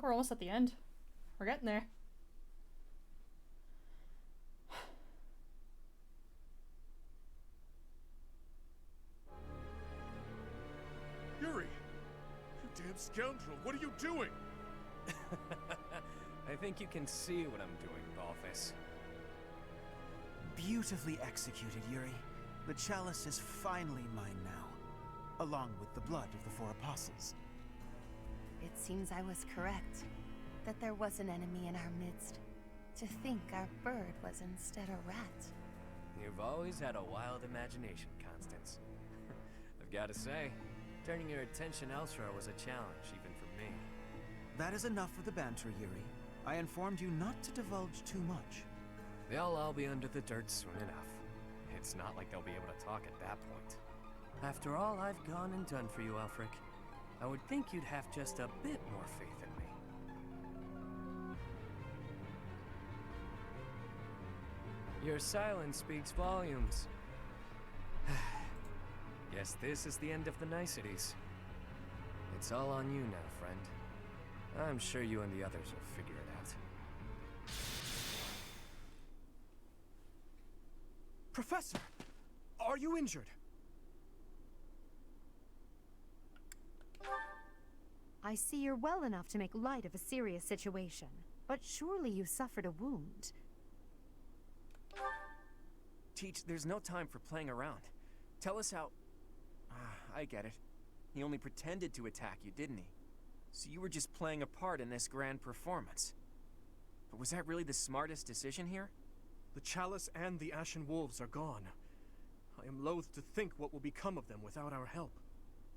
we're almost at the end. We're getting there. Yuri! You damn scoundrel, what are you doing? I think you can see what I'm doing, Balthus. Beautifully executed, Yuri. The chalice is finally mine now, along with the blood of the 4 apostles. It seems I was correct, that there was an enemy in our midst. To think our bird was instead a rat. You've always had a wild imagination, Constance. I've got to say, turning your attention elsewhere was a challenge, even for me. That is enough of the banter, Yuri. I informed you not to divulge too much. They'll all be under the dirt soon enough. It's not like they'll be able to talk at that point. After all I've gone and done for you, Elfric, I would think you'd have just a bit more faith in me. Your silence speaks volumes. Guess this is the end of the niceties. It's all on you now, friend. I'm sure you and the others will figure it out. Professor! Are you injured? I see you're well enough to make light of a serious situation, but surely you suffered a wound. Teach, there's no time for playing around. Tell us how... I get it. He only pretended to attack you, didn't he? So you were just playing a part in this grand performance. But was that really the smartest decision here? The chalice and the Ashen Wolves are gone. I am loath to think what will become of them without our help.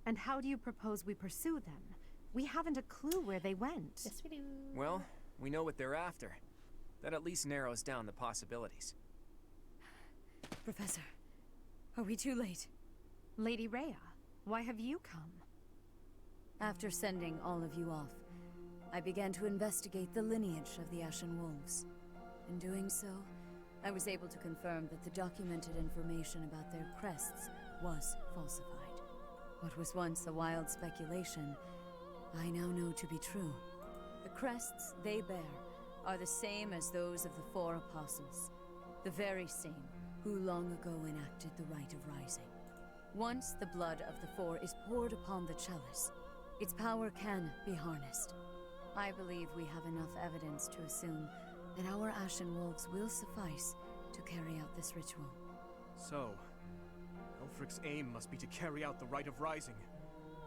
And how do you propose we pursue them? We haven't a clue where they went. Yes, we do. Well, we know what they're after. That at least narrows down the possibilities. Professor, are we too late? Lady Rhea, why have you come? After sending all of you off, I began to investigate the lineage of the Ashen Wolves. In doing so, I was able to confirm that the documented information about their crests was falsified. What was once a wild speculation, I now know to be true. The crests they bear are the same as those of the 4 apostles, the very same who long ago enacted the Rite of Rising. Once the blood of the 4 is poured upon the chalice, its power can be harnessed. I believe we have enough evidence to assume that our Ashen Wolves will suffice to carry out this ritual. So, Elfric's aim must be to carry out the Rite of Rising,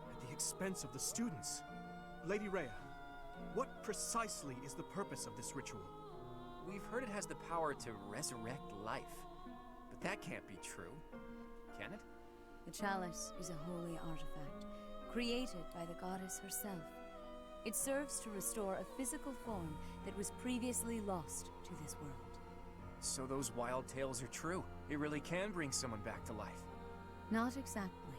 at the expense of the students. Lady Rhea, what precisely is the purpose of this ritual? We've heard it has the power to resurrect life. But that can't be true, can it? The chalice is a holy artifact, created by the goddess herself. It serves to restore a physical form that was previously lost to this world. So those wild tales are true. It really can bring someone back to life. Not exactly.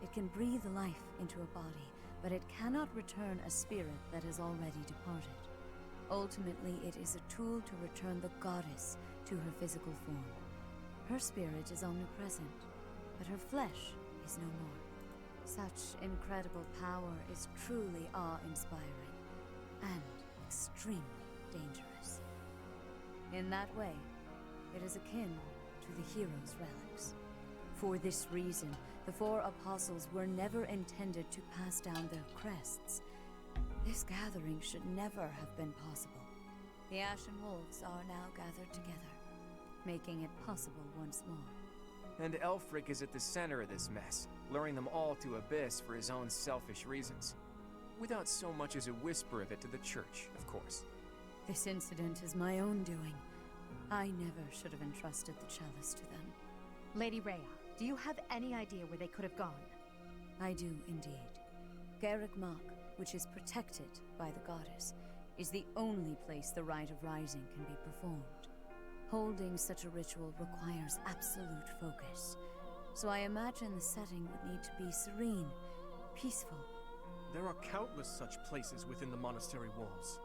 It can breathe life into a body, but it cannot return a spirit that has already departed. Ultimately, it is a tool to return the goddess to her physical form. Her spirit is omnipresent, but her flesh is no more. Such incredible power is truly awe-inspiring and extremely dangerous. In that way, it is akin to the hero's relics. For this reason, the 4 apostles were never intended to pass down their crests. This gathering should never have been possible. The Ashen Wolves are now gathered together, making it possible once more. And Elfric is at the center of this mess, luring them all to Abyss for his own selfish reasons. Without so much as a whisper of it to the church, of course. This incident is my own doing. I never should have entrusted the chalice to them. Lady Rhea, do you have any idea where they could have gone? I do, indeed. Garreg Mach, which is protected by the goddess, is the only place the Rite of Rising can be performed. Holding such a ritual requires absolute focus, so I imagine the setting would need to be serene, peaceful. There are countless such places within the monastery walls.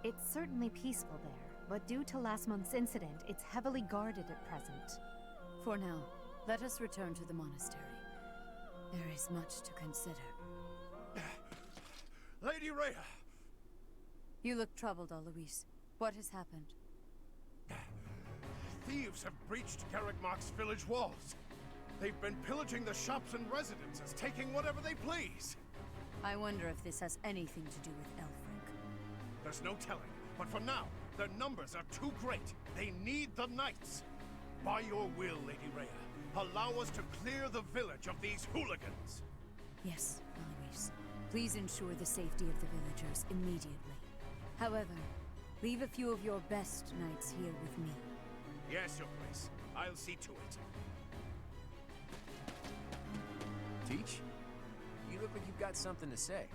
It's certainly peaceful there, but due to last month's incident, it's heavily guarded at present. For now, let us return to the monastery. There is much to consider. Lady Rhea! You look troubled, Alois. What has happened? Thieves have breached Garrigmark's village walls. They've been pillaging the shops and residences, taking whatever they please. I wonder if this has anything to do with Elfric. There's no telling, but for now, their numbers are too great. They need the knights. By your will, Lady Rhea, allow us to clear the village of these hooligans. Yes, Alois. Please ensure the safety of the villagers immediately. However, leave a few of your best knights here with me. Yes, Your Grace. I'll see to it. Teach? You look like you've got something to say.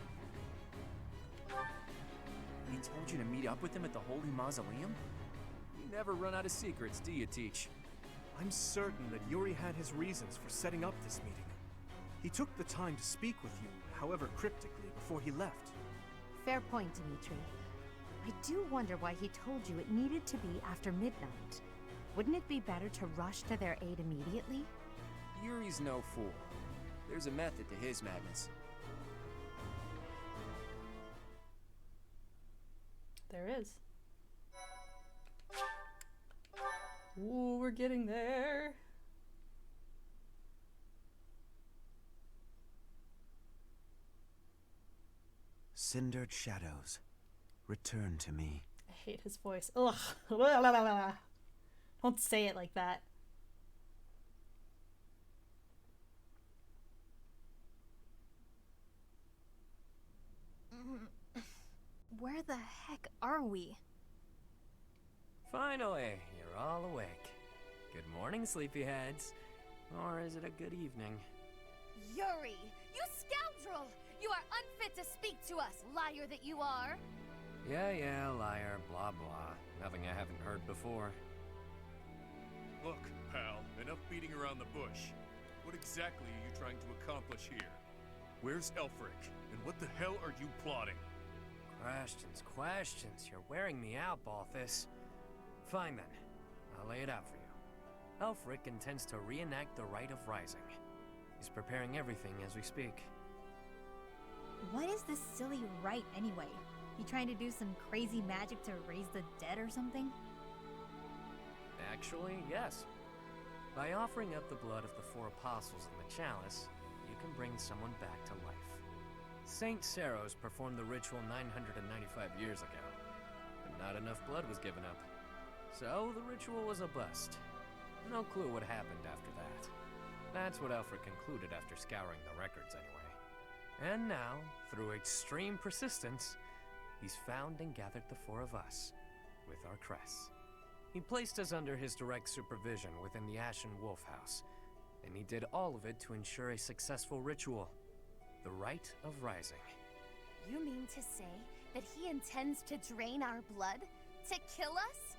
He told you to meet up with him at the Holy Mausoleum? You never run out of secrets, do you, Teach? I'm certain that Yuri had his reasons for setting up this meeting. He took the time to speak with you, however cryptically, before he left. Fair point, Dimitri. I do wonder why he told you it needed to be after midnight. Wouldn't it be better to rush to their aid immediately? Yuri's no fool. There's a method to his madness. There is. Ooh, we're getting there. Cindered shadows, return to me. I hate his voice. Ugh. Don't say it like that. Where the heck are we? Finally, you're all awake. Good morning, sleepyheads. Or is it a good evening? Yuri, you scoundrel! You are unfit to speak to us, liar that you are! Yeah, liar, blah blah. Nothing I haven't heard before. Look, pal, enough beating around the bush. What exactly are you trying to accomplish here? Where's Elfric? And what the hell are you plotting? Questions. You're wearing me out, Balthus. Fine then. I'll lay it out for you. Elfric intends to reenact the Rite of Rising. He's preparing everything as we speak. What is this silly rite anyway? You trying to do some crazy magic to raise the dead or something? Actually, yes. By offering up the blood of the 4 apostles in the chalice, you can bring someone back to life. Saint Saros performed the ritual 995 years ago, but not enough blood was given up. So the ritual was a bust. No clue what happened after that. That's what Alfred concluded after scouring the records anyway. And now, through extreme persistence, he's found and gathered the 4 of us, with our crests. He placed us under his direct supervision within the Ashen Wolf House, and he did all of it to ensure a successful ritual. The Rite of Rising. You mean to say that he intends to drain our blood? To kill us?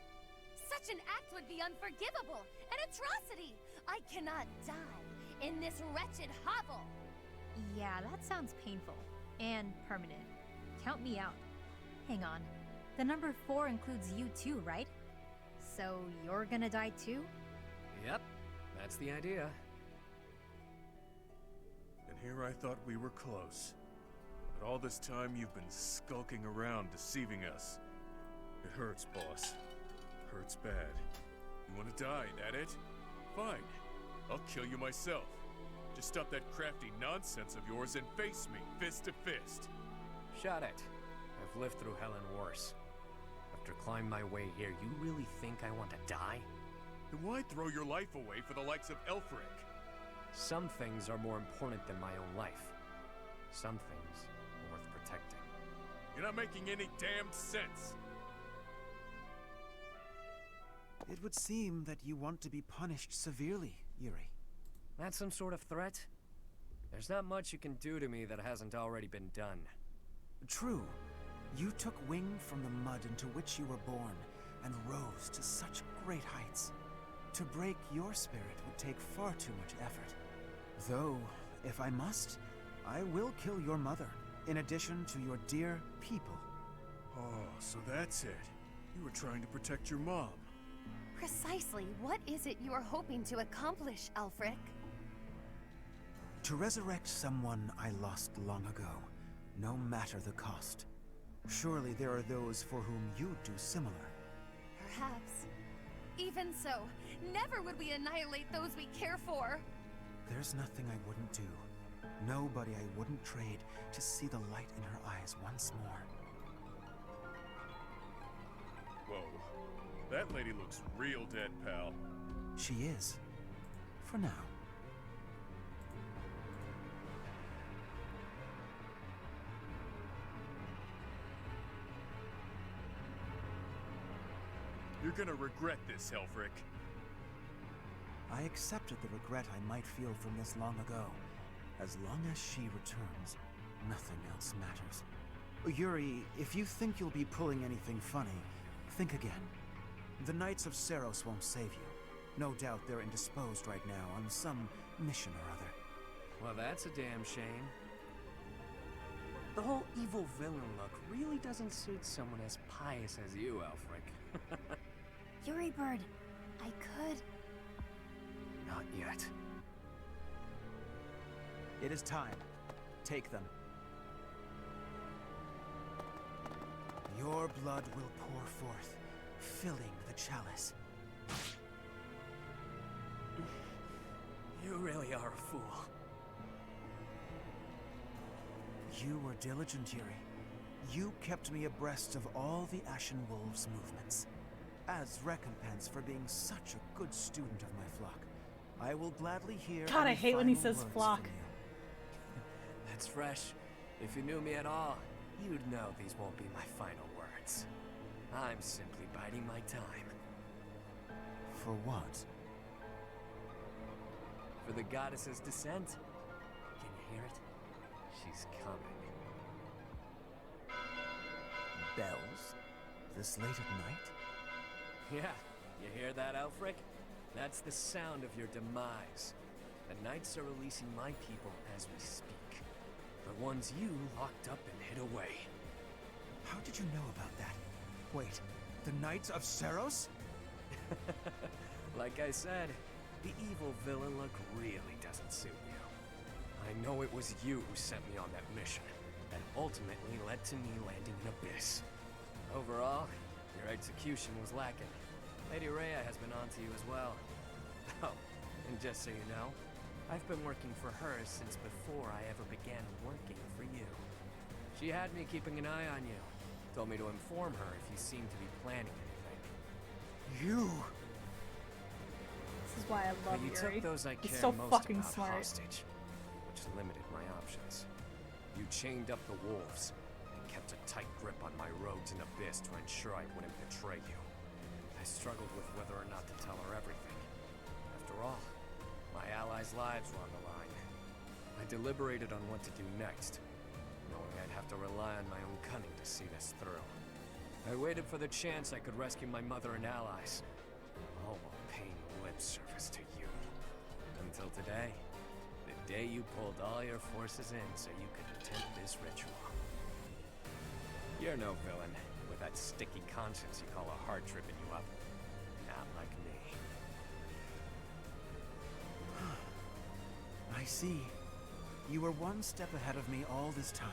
Such an act would be unforgivable, an atrocity! I cannot die in this wretched hovel! Yeah, that sounds painful. And permanent. Count me out. Hang on. The number 4 includes you too, right? So you're gonna die too? Yep, that's the idea. And here I thought we were close. But all this time you've been skulking around, deceiving us. It hurts, boss. Hurts bad. You want to die, that it? Fine. I'll kill you myself. Just stop that crafty nonsense of yours and face me, fist to fist. Shut it. I've lived through hell and worse. After climbing my way here, you really think I want to die? Then why throw your life away for the likes of Elfric? Some things are more important than my own life. Some things are worth protecting. You're not making any damned sense. It would seem that you want to be punished severely, Yuri. That's some sort of threat? There's not much you can do to me that hasn't already been done. True. You took wing from the mud into which you were born, and rose to such great heights. To break your spirit would take far too much effort. Though, if I must, I will kill your mother, in addition to your dear people. Oh, so that's it. You were trying to protect your mom. Precisely what is it you are hoping to accomplish, Alfric? To resurrect someone I lost long ago, no matter the cost. Surely there are those for whom you'd do similar. Perhaps. Even so, never would we annihilate those we care for. There's nothing I wouldn't do. Nobody I wouldn't trade to see the light in her eyes once more. Whoa. That lady looks real dead, pal. She is. For now. You're gonna regret this, Helfrich. I accepted the regret I might feel from this long ago. As long as she returns, nothing else matters. Yuri, if you think you'll be pulling anything funny, think again. The Knights of Seiros won't save you. No doubt they're indisposed right now on some mission or other. Well, that's a damn shame. The whole evil villain look really doesn't suit someone as pious as you, Elfric. Yuri Bird, I could. Not yet. It is time. Take them. Your blood will pour forth, filling the chalice. You really are a fool. You were diligent, Yuri. You kept me abreast of all the Ashen Wolves' movements. As recompense for being such a good student of my flock, I will gladly hear. God, I any hate when he final says words flock. from you. That's fresh. If you knew me at all, you'd know these won't be my final words. I'm simply biding my time. For what? For the goddess's descent. Can you hear it? She's coming. Bells? This late at night? Yeah, you hear that, Elfric? That's the sound of your demise. The Knights are releasing my people as we speak. The ones you locked up and hid away. How did you know about that? Wait, the Knights of Seiros? Like I said, the evil villain look really doesn't suit you. I know it was you who sent me on that mission, that ultimately led to me landing in Abyss. Overall, your execution was lacking. Lady Rhea has been on to you as well. Oh, and just so you know, I've been working for her since before I ever began working for you. She had me keeping an eye on you. Told me to inform her if you seemed to be planning anything. You! This is why I love You Yuri. took those I He's care so most fucking about smart. hostage, which limited my options. You chained up the wolves and kept a tight grip on my rogues in Abyss to ensure I wouldn't betray you. I struggled with whether or not to tell her everything. After all, my allies' lives were on the line. I deliberated on what to do next, knowing I'd have to rely on my own cunning to see this through. I waited for the chance I could rescue my mother and allies, all while paying lip service to you. Until today, the day you pulled all your forces in so you could attempt this ritual. You're no villain, with that sticky conscience you call a heart tripping you up. Not like me. I see. You were one step ahead of me all this time.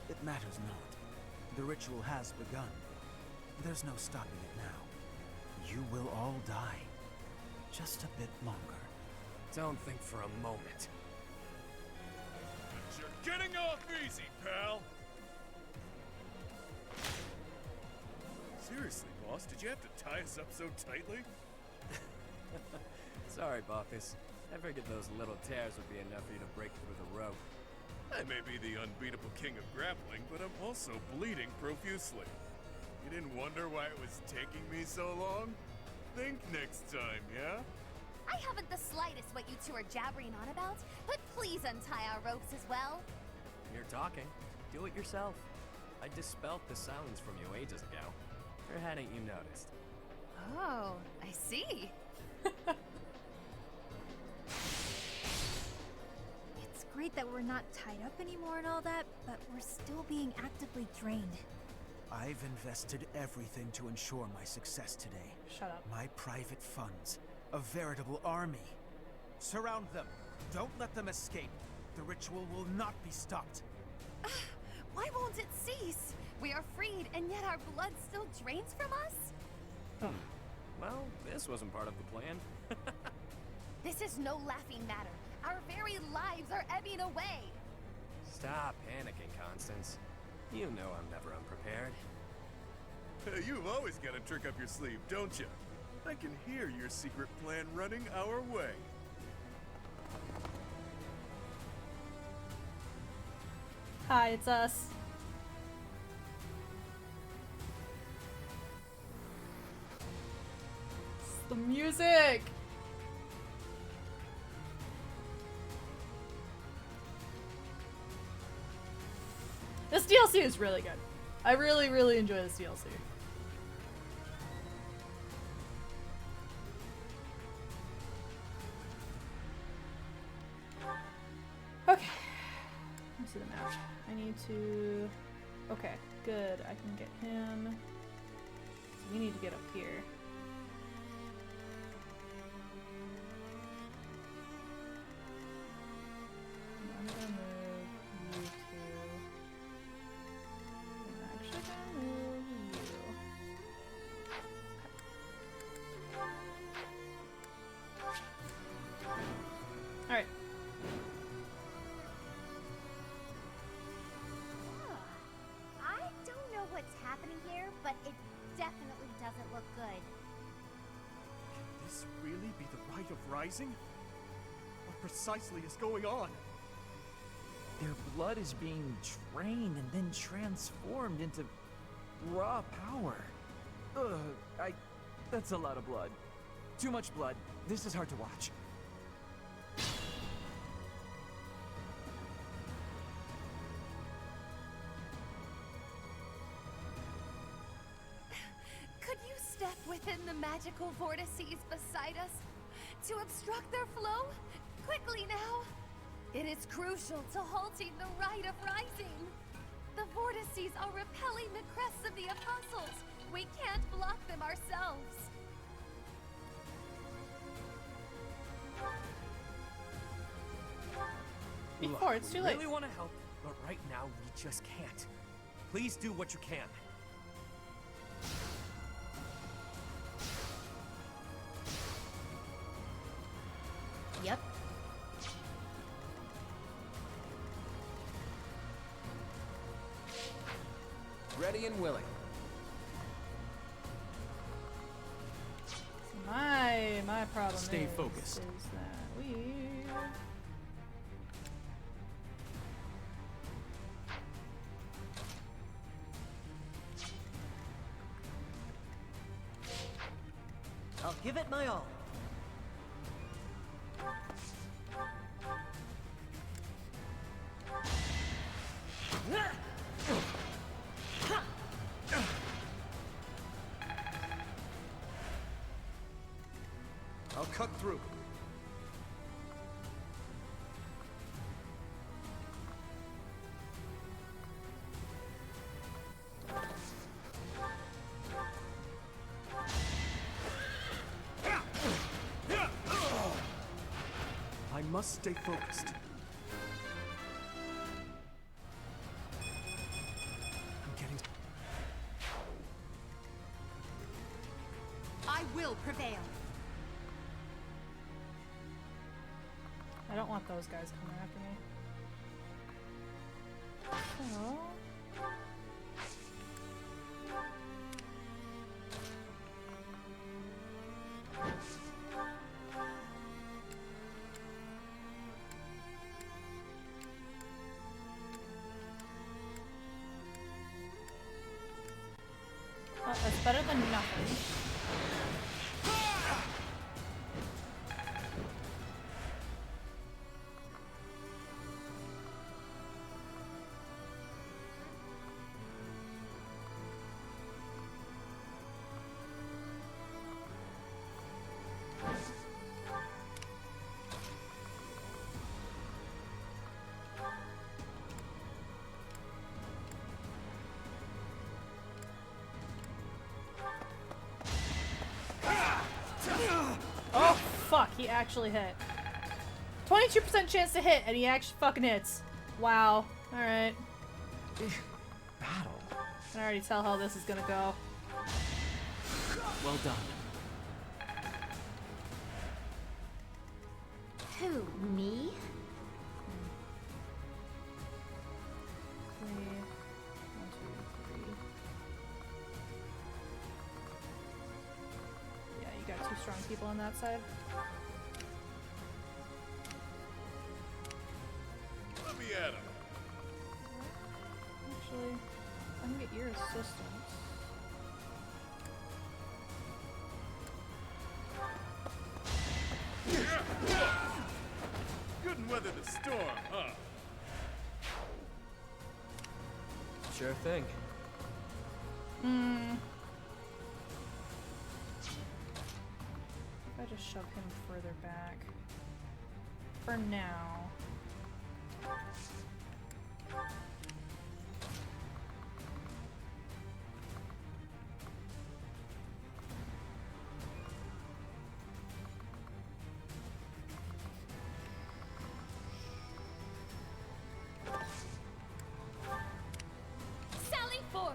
It matters not. The ritual has begun. There's no stopping it now. You will all die. Just a bit longer. Don't think for a moment. You're getting off easy, pal! Seriously, boss, did you have to tie us up so tightly? Sorry, Bothus. I figured those little tears would be enough for you to break through the rope. I may be the unbeatable king of grappling, but I'm also bleeding profusely. You didn't wonder why it was taking me so long? Think next time, yeah? I haven't the slightest what you two are jabbering on about, but please untie our ropes as well. You're talking. Do it yourself. I dispelled the silence from you ages ago. Or hadn't you noticed? Oh, I see. It's great that we're not tied up anymore and all that, but we're still being actively drained. I've invested everything to ensure my success today. Shut up. My private funds. A veritable army. Surround them. Don't let them escape. The ritual will not be stopped. Why won't it cease? We are freed, and yet our blood still drains from us? Well, this wasn't part of the plan. This is no laughing matter. Our very lives are ebbing away. Stop panicking, Constance. You know I'm never unprepared. You've always got a trick up your sleeve, don't you? I can hear your secret plan running our way. Hi, it's us. It's the music. This DLC is really good. I really, really enjoy this DLC. Okay. Let's see the map. I need to... Okay, good. I can get him. So we need to get up here. I'm gonna move you two. I'm actually gonna move you. Alright. I don't know what's happening here, but it definitely doesn't look good. Can this really be the rite of rising? What precisely is going on? Their blood is being drained and then transformed into raw power. That's a lot of blood. Too much blood. This is hard to watch. Could you step within the magical vortices beside us to obstruct their flow? Quickly now! It is crucial to halting the rite of rising. The vortices are repelling the crests of the apostles. We can't block them ourselves. Before it's too late. We really want to help, but right now we just can't. Please do what you can. Yep. Ready and willing. My problem Stay focused. is that we... I'll give it my all. I'll cut through. I must stay focused. I'm getting... I will prevail. I don't want those guys coming after me. So... Well, that's better than nothing. Oh, fuck, he actually hit. 22% chance to hit, and he actually fucking hits. Wow. Alright. battle. I can already tell how this is gonna go. Well done. Who, me? 3, 1, 2, 3. Yeah, you got 2 strong people on that side. Let me at him. Actually, I can get your assistance. Couldn't weather the storm, huh? Sure thing. If I just shove him further back. For now. Sally forth!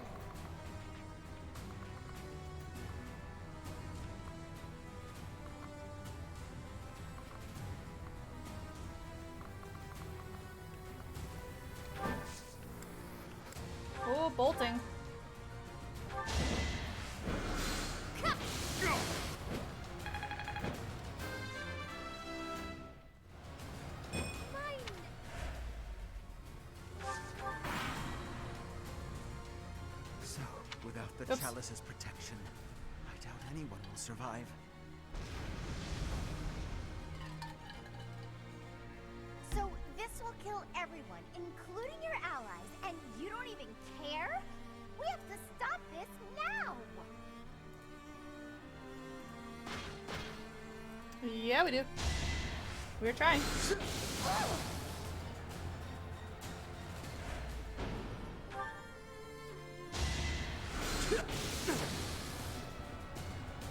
Oh, bolting. So, without the Oops. chalice's protection, I doubt anyone will survive. So this will kill everyone, including your allies, and you don't even care? We have to stop this now! Yeah, we do. We're trying.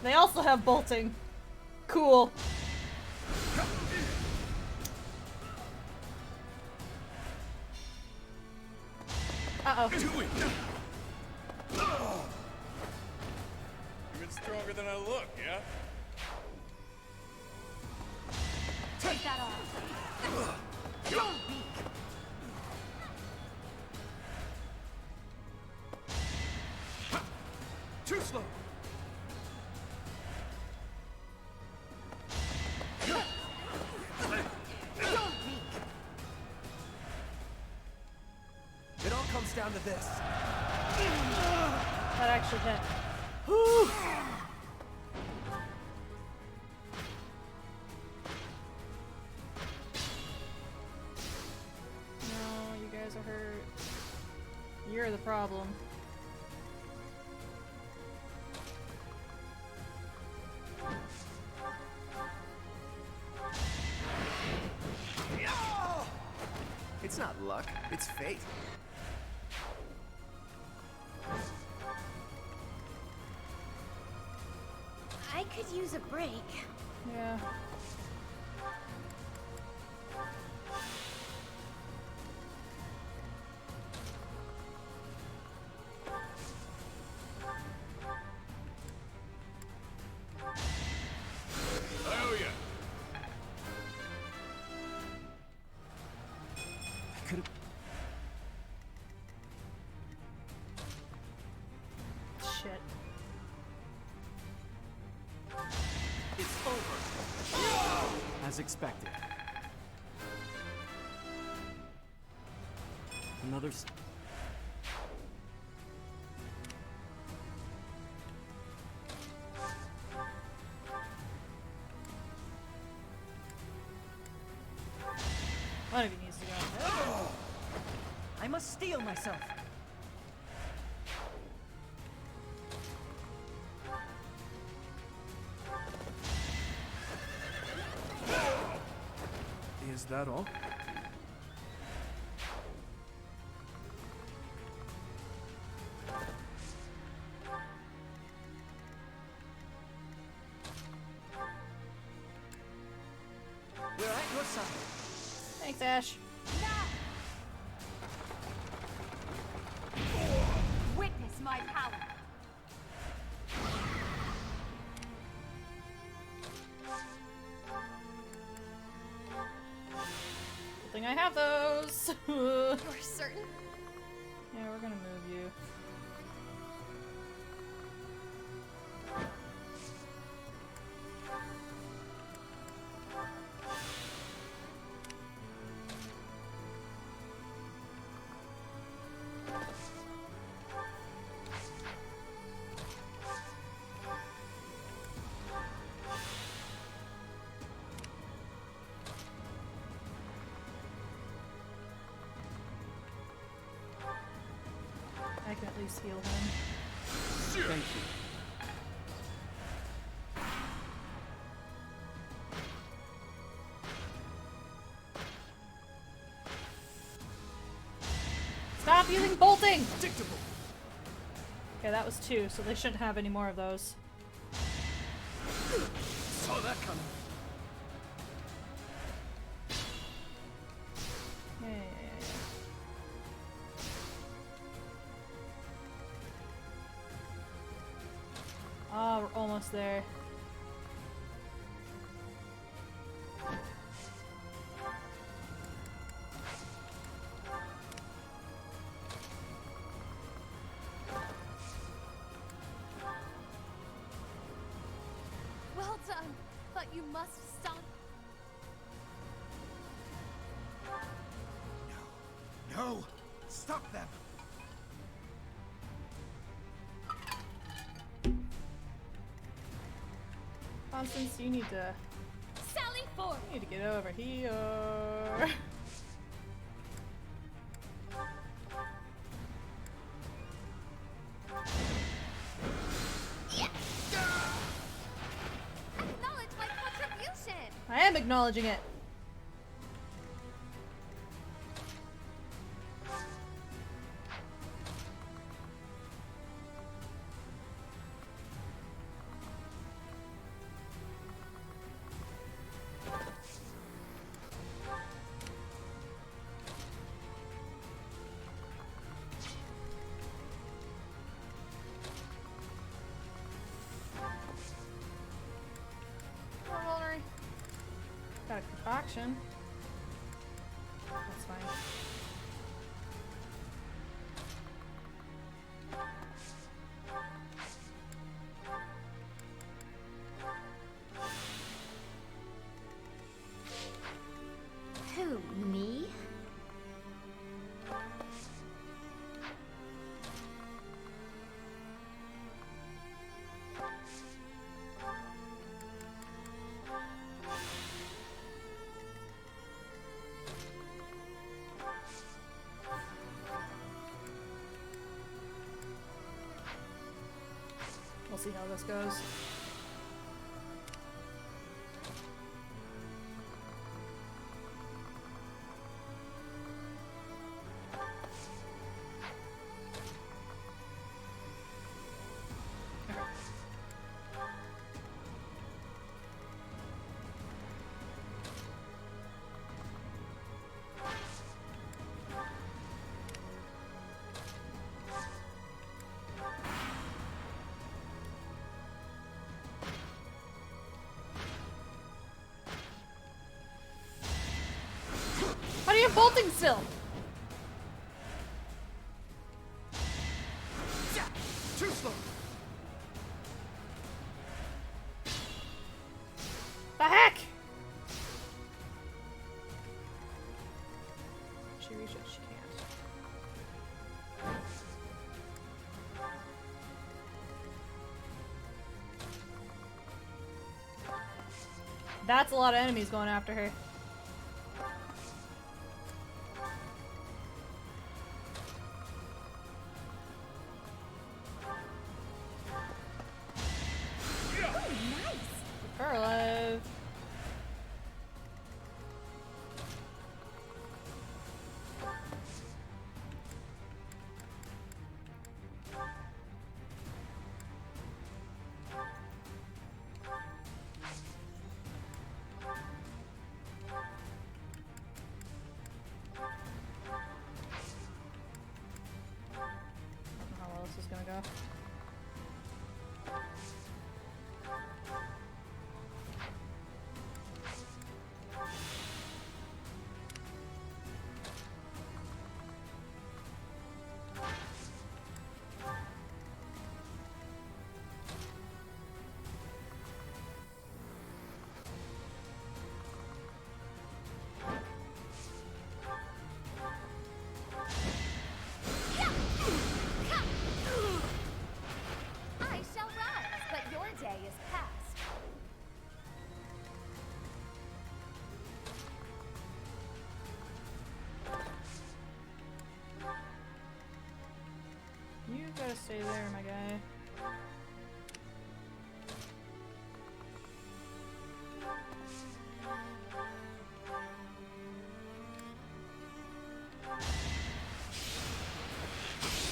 They also have bolting. Cool. Uh-oh. Do it! Even stronger than I look, yeah? Take that off! You're weak! Too slow! It all comes down to this. That actually hit. No, you guys are hurt. You're the problem. It's not luck, it's fate. I could use a break. Yeah. I owe ya. I could have. Shit. It's over. As expected. Another. One of you needs to go. I must steel myself. Is that all? We're at your side. Thanks, Ash. Now! my power. Good thing I have those. You're certain? Yeah, we're gonna move you. I can at least heal him. Thank you. Stop using bolting! Okay, that was 2, so they shouldn't have any more of those. Saw that coming. Yeah. Oh, we're almost there. Well done, but you must stop. No! Stop them! Constance, you need to Sally forth! get over here. Acknowledge my contribution! I am acknowledging it. Got a concoction. That's fine. Who, me? We'll see how this goes. How do you have bolting still? Too slow. The heck? She reach it? She can't. That's a lot of enemies going after her. Her alive. stay there, my guy.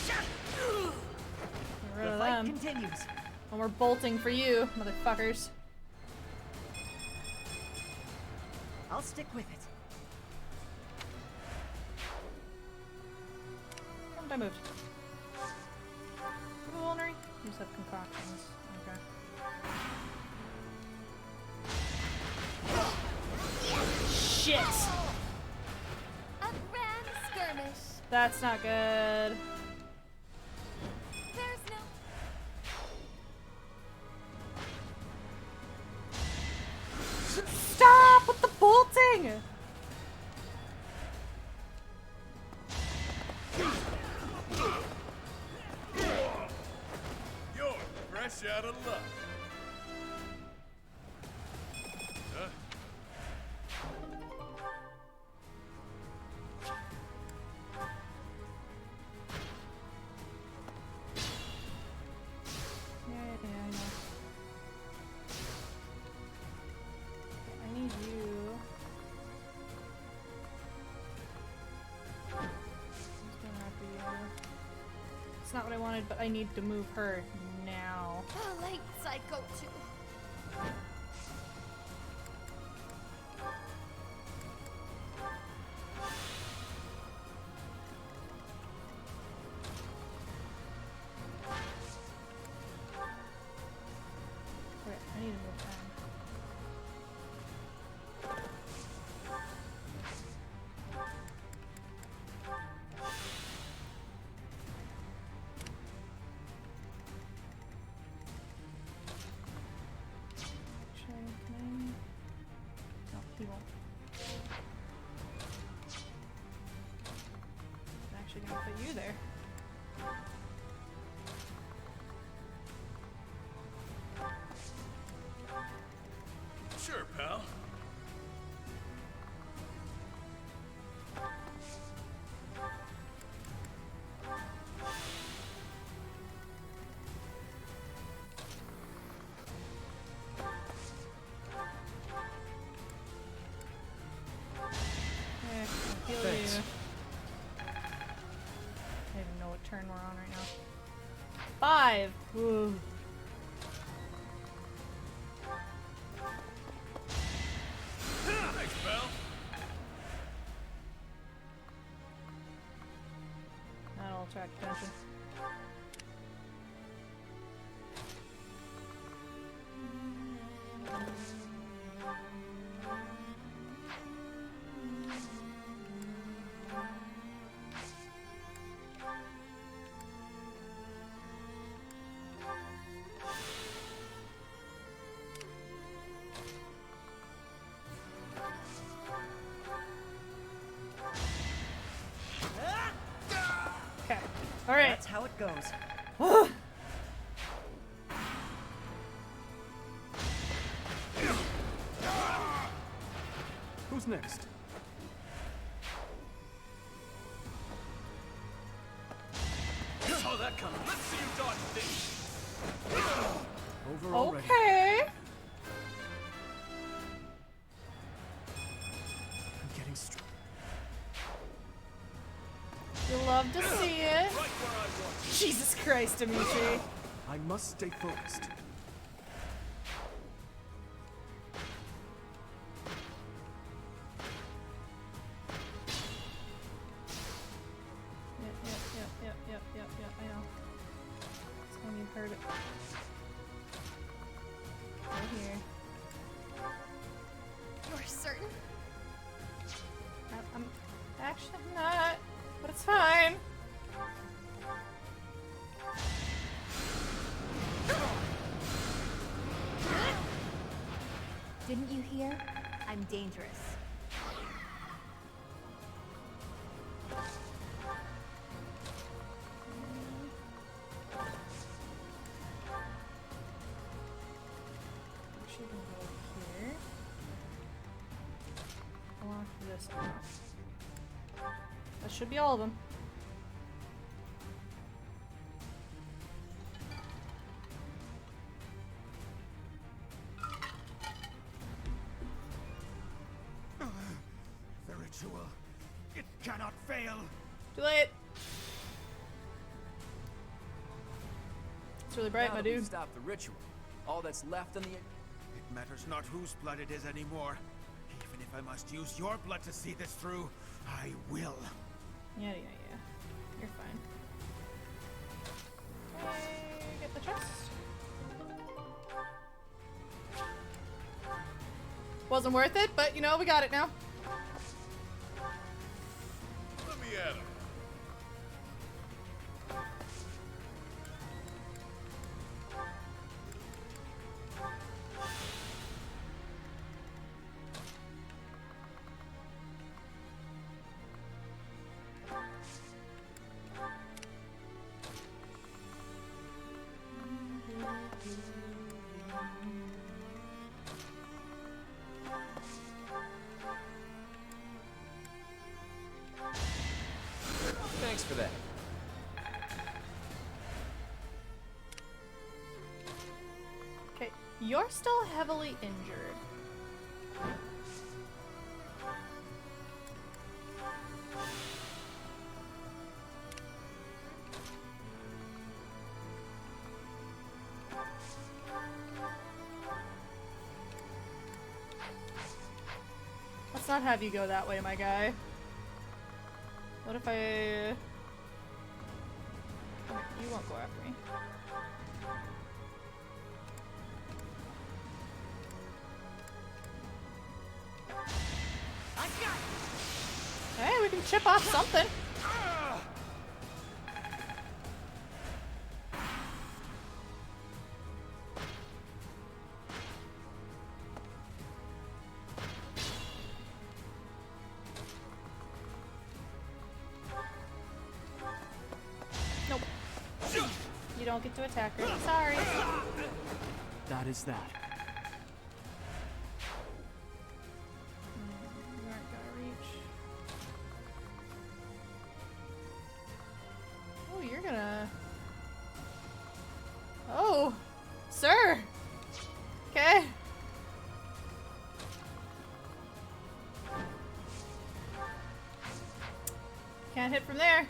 Get rid of them. Continues. And we're bolting for you, motherfuckers. I'll stick with it. Haven't I moved? Culinary? You just have concoctions. Okay. Shit! A grand skirmish. That's not good. There's no. Stop with the bolting! You're fresh out of luck. Huh? Yeah, I know. I need you. Who's going after you? It's not what I wanted, but I need to move her now. The lengths I go to. Okay, I need to move time. Actually, can I? No, he won't. I'm actually gonna put you there. Sure, pal. Yeah, I'll heal Thanks. you. I don't even know what turn we're on right now. 5! Woo. Thanks, pal. That'll attract attention. Okay. Alright. That's how it goes. Who's next? Saw that coming. Let's see you dodge this. Over already. Okay. I'm getting strong. You love to see it. Right where I was. Jesus Christ, Dimitri. I must stay focused. Yep, I know. It's when you heard it. Right here. You're certain? I'm actually not, but it's fine. Didn't you hear? I'm dangerous. Actually, gonna go here. Lock this off. That should be all of them. cannot fail. Too late. It's really bright, Now my that we've dude. stopped the ritual, all that's left in the... It matters not whose blood it is anymore. Even if I must use your blood to see this through, I will. Yeah. You're fine. Okay, get the chest. Wasn't worth it, but you know, we got it now. Let me at him. Thanks for that. Okay, you're still heavily injured. Let's not have you go that way, my guy. What if I... Okay, you won't go after me. Hey, we can chip off something. Nope. You don't get to attack her. Sorry. That is that. You aren't gonna reach. Oh, you're gonna... Oh! Sir! Okay. Can't hit from there.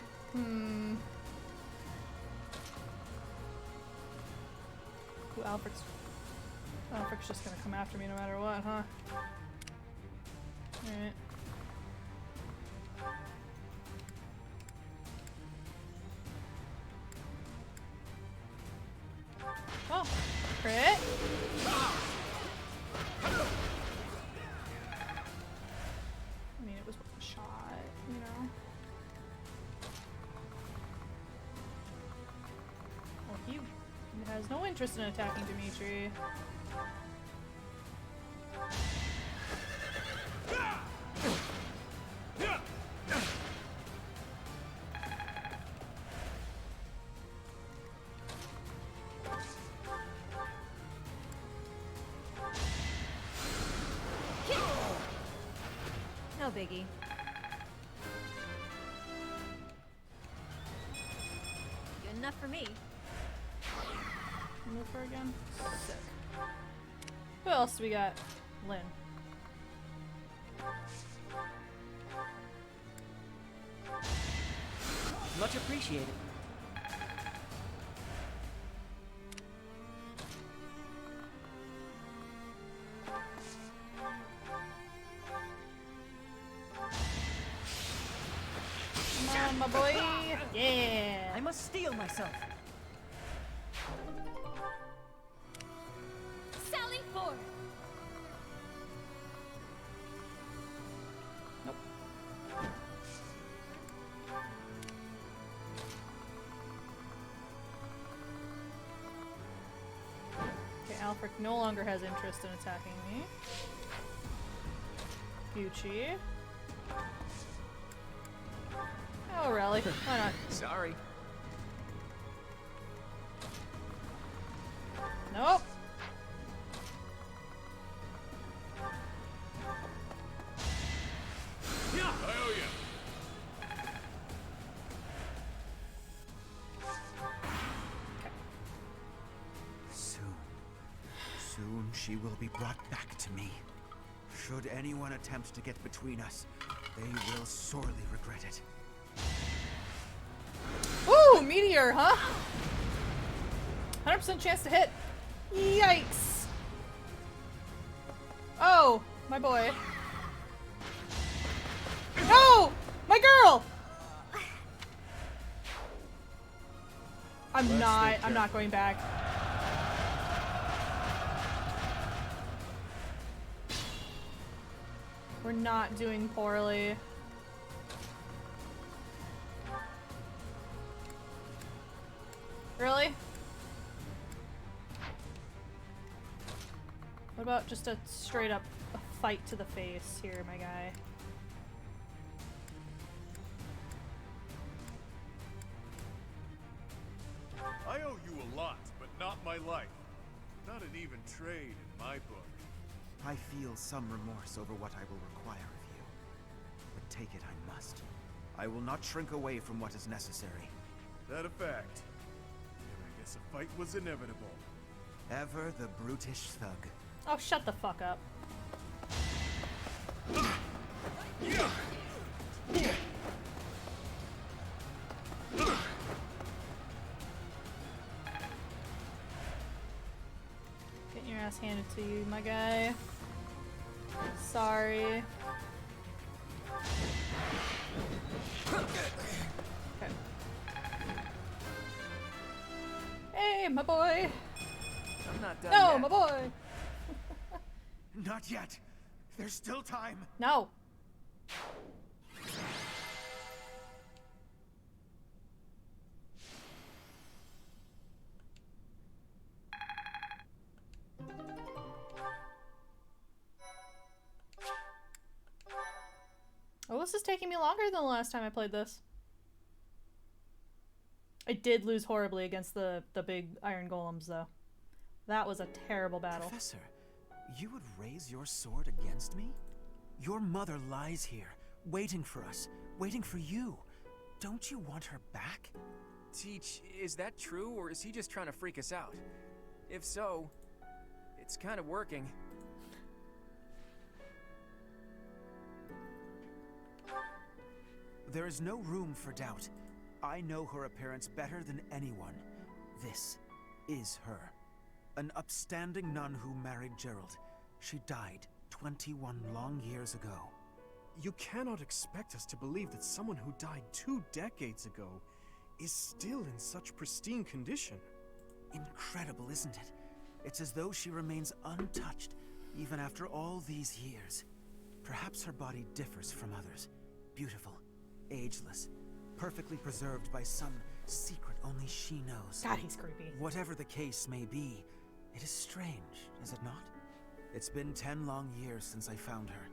Ooh, Alfred's just gonna come after me no matter what, huh? Alright. Oh, crit. I mean, it was worth a shot, you know? Well, he has no interest in attacking Dimitri. No biggie. Good enough for me. Move her again. Sick. Who else do we got? Lynn. Much appreciated. Come on, my boy. Yeah. I must steel myself. Sally forth! Nope. Okay, Alfred no longer has interest in attacking me. Gucci. Oh, really? Why not? Sorry. Nope. I owe you. Soon she will be brought back to me. Should anyone attempt to get between us, They will sorely regret it. Ooh, meteor, huh? 100% chance to hit. Yikes. Oh, my boy. No! My girl! I'm not going back. We're not doing poorly. Really? What about just a straight up fight to the face here, my guy? I owe you a lot, but not my life. Not an even trade in my book. I feel some remorse over what I will require of you. But take it I must. I will not shrink away from what is necessary. That a fact? And I guess a fight was inevitable. Ever the brutish thug. Oh, shut the fuck up. Getting your ass handed to you, my guy. Sorry. Okay. Hey, my boy. I'm not done No, yet. my boy. Not yet. There's still time. No. Oh, this is taking me longer than the last time I played this. I did lose horribly against the big iron golems, though. That was a terrible battle. Professor, you would raise your sword against me? Your mother lies here, waiting for us, waiting for you. Don't you want her back? Teach, is that true, or is he just trying to freak us out? If so, it's kind of working. There is no room for doubt. I know her appearance better than anyone. This is her. An upstanding nun who married Gerald. She died 21 long years ago. You cannot expect us to believe that someone who died 2 decades ago is still in such pristine condition. Incredible, isn't it? It's as though she remains untouched, even after all these years. Perhaps her body differs from others. Beautiful, ageless, perfectly preserved by some secret only she knows. God, he's creepy. Whatever the case may be, it is strange, is it not? It's been 10 long years since I found her.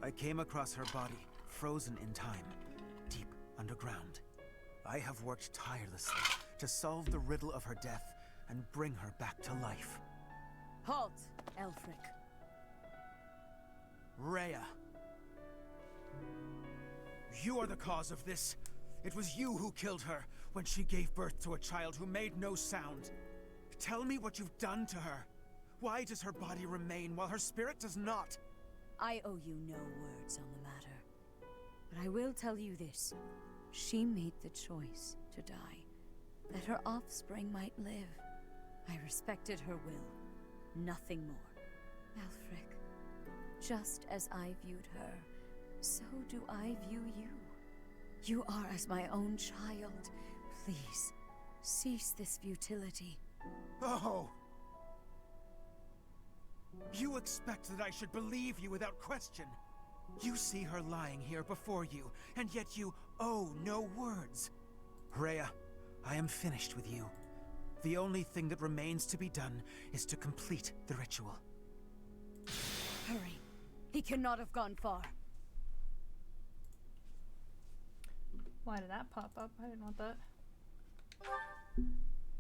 I came across her body, frozen in time, deep underground. I have worked tirelessly to solve the riddle of her death and bring her back to life. Halt, Elfric. Rhea. You are the cause of this. It was you who killed her when she gave birth to a child who made no sound. Tell me what you've done to her. Why does her body remain while her spirit does not? I owe you no words on the matter. But I will tell you this. She made the choice to die, that her offspring might live. I respected her will, nothing more. Elfric, just as I viewed her, so do I view you. You are as my own child. Please, cease this futility. Oh! You expect that I should believe you without question. You see her lying here before you, and yet you owe no words. Rhea, I am finished with you. The only thing that remains to be done is to complete the ritual. Hurry. He cannot have gone far. Why did that pop up? I didn't want that.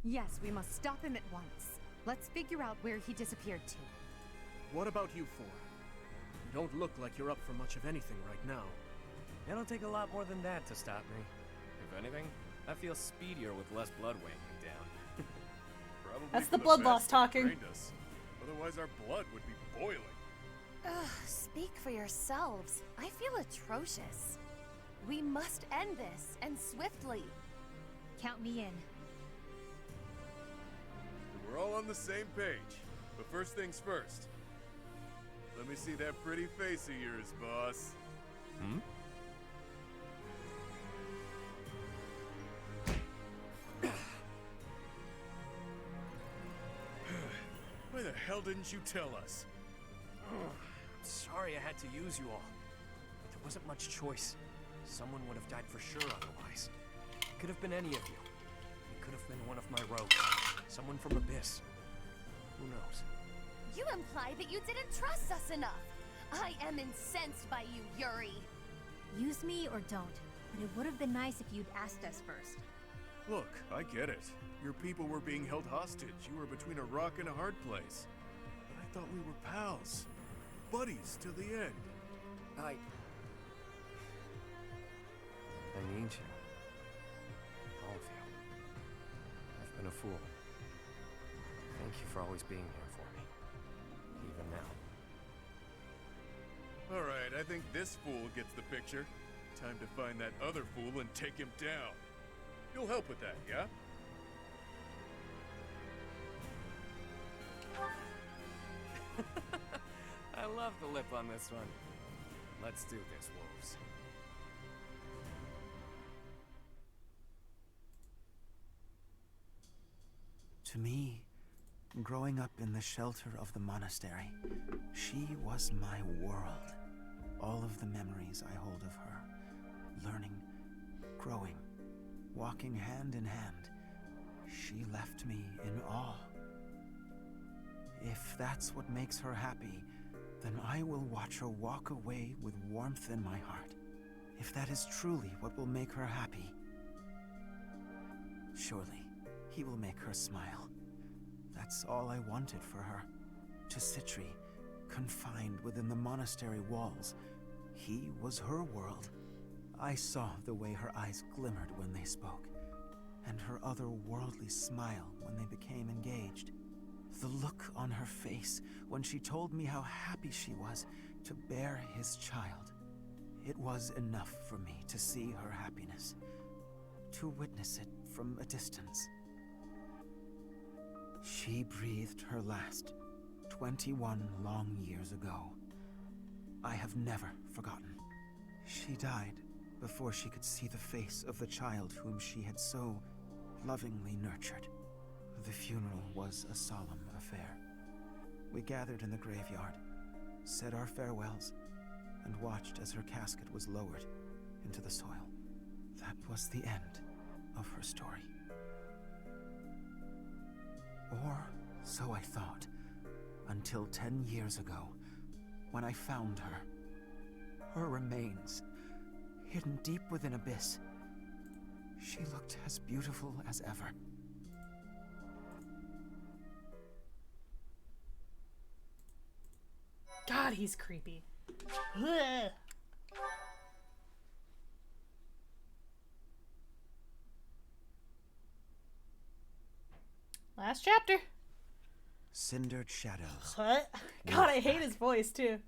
Yes, we must stop him at once. Let's figure out where he disappeared to. What about you four? You don't look like you're up for much of anything right now. It'll take a lot more than that to stop me. If anything, I feel speedier with less blood weighing me down. Probably That's for the blood best loss they talking. trained us. Otherwise our blood would be boiling. Ugh, speak for yourselves. I feel atrocious. We must end this, and swiftly. Count me in. We're all on the same page. But first things first. Let me see that pretty face of yours, boss. Hmm? Why the hell didn't you tell us? I'm sorry I had to use you all. But there wasn't much choice. Someone would have died for sure otherwise. It could have been any of you. It could have been one of my rogues. Someone from Abyss. Who knows? You imply that you didn't trust us enough. I am incensed by you, Yuri. Use me or don't, but it would have been nice if you'd asked us first. Look, I get it. Your people were being held hostage. You were between a rock and a hard place. But I thought we were pals. Buddies till the end. I need you. All of you. I've been a fool. Thank you for always being here for me. Even now. Alright, I think this fool gets the picture. Time to find that other fool and take him down. You'll help with that, yeah? I love the lip on this one. Let's do this, wolves. To me, growing up in the shelter of the monastery, she was my world. All of the memories I hold of her, learning, growing, walking hand in hand, she left me in awe. If that's what makes her happy, then I will watch her walk away with warmth in my heart. If that is truly what will make her happy, surely he will make her smile. That's all I wanted for her. To Citri, confined within the monastery walls, he was her world. I saw the way her eyes glimmered when they spoke, and her otherworldly smile when they became engaged. The look on her face when she told me how happy she was to bear his child. It was enough for me to see her happiness, to witness it from a distance. She breathed her last 21 long years ago. I have never forgotten. She died before she could see the face of the child whom she had so lovingly nurtured. The funeral was a solemn affair. We gathered in the graveyard, said our farewells, and watched as her casket was lowered into the soil. That was the end of her story. Or so I thought, until 10 years ago, when I found her. Her remains, hidden deep within Abyss. She looked as beautiful as ever. God, he's creepy. Ugh. Last chapter. Cindered shadows. What? God, I hate his voice too.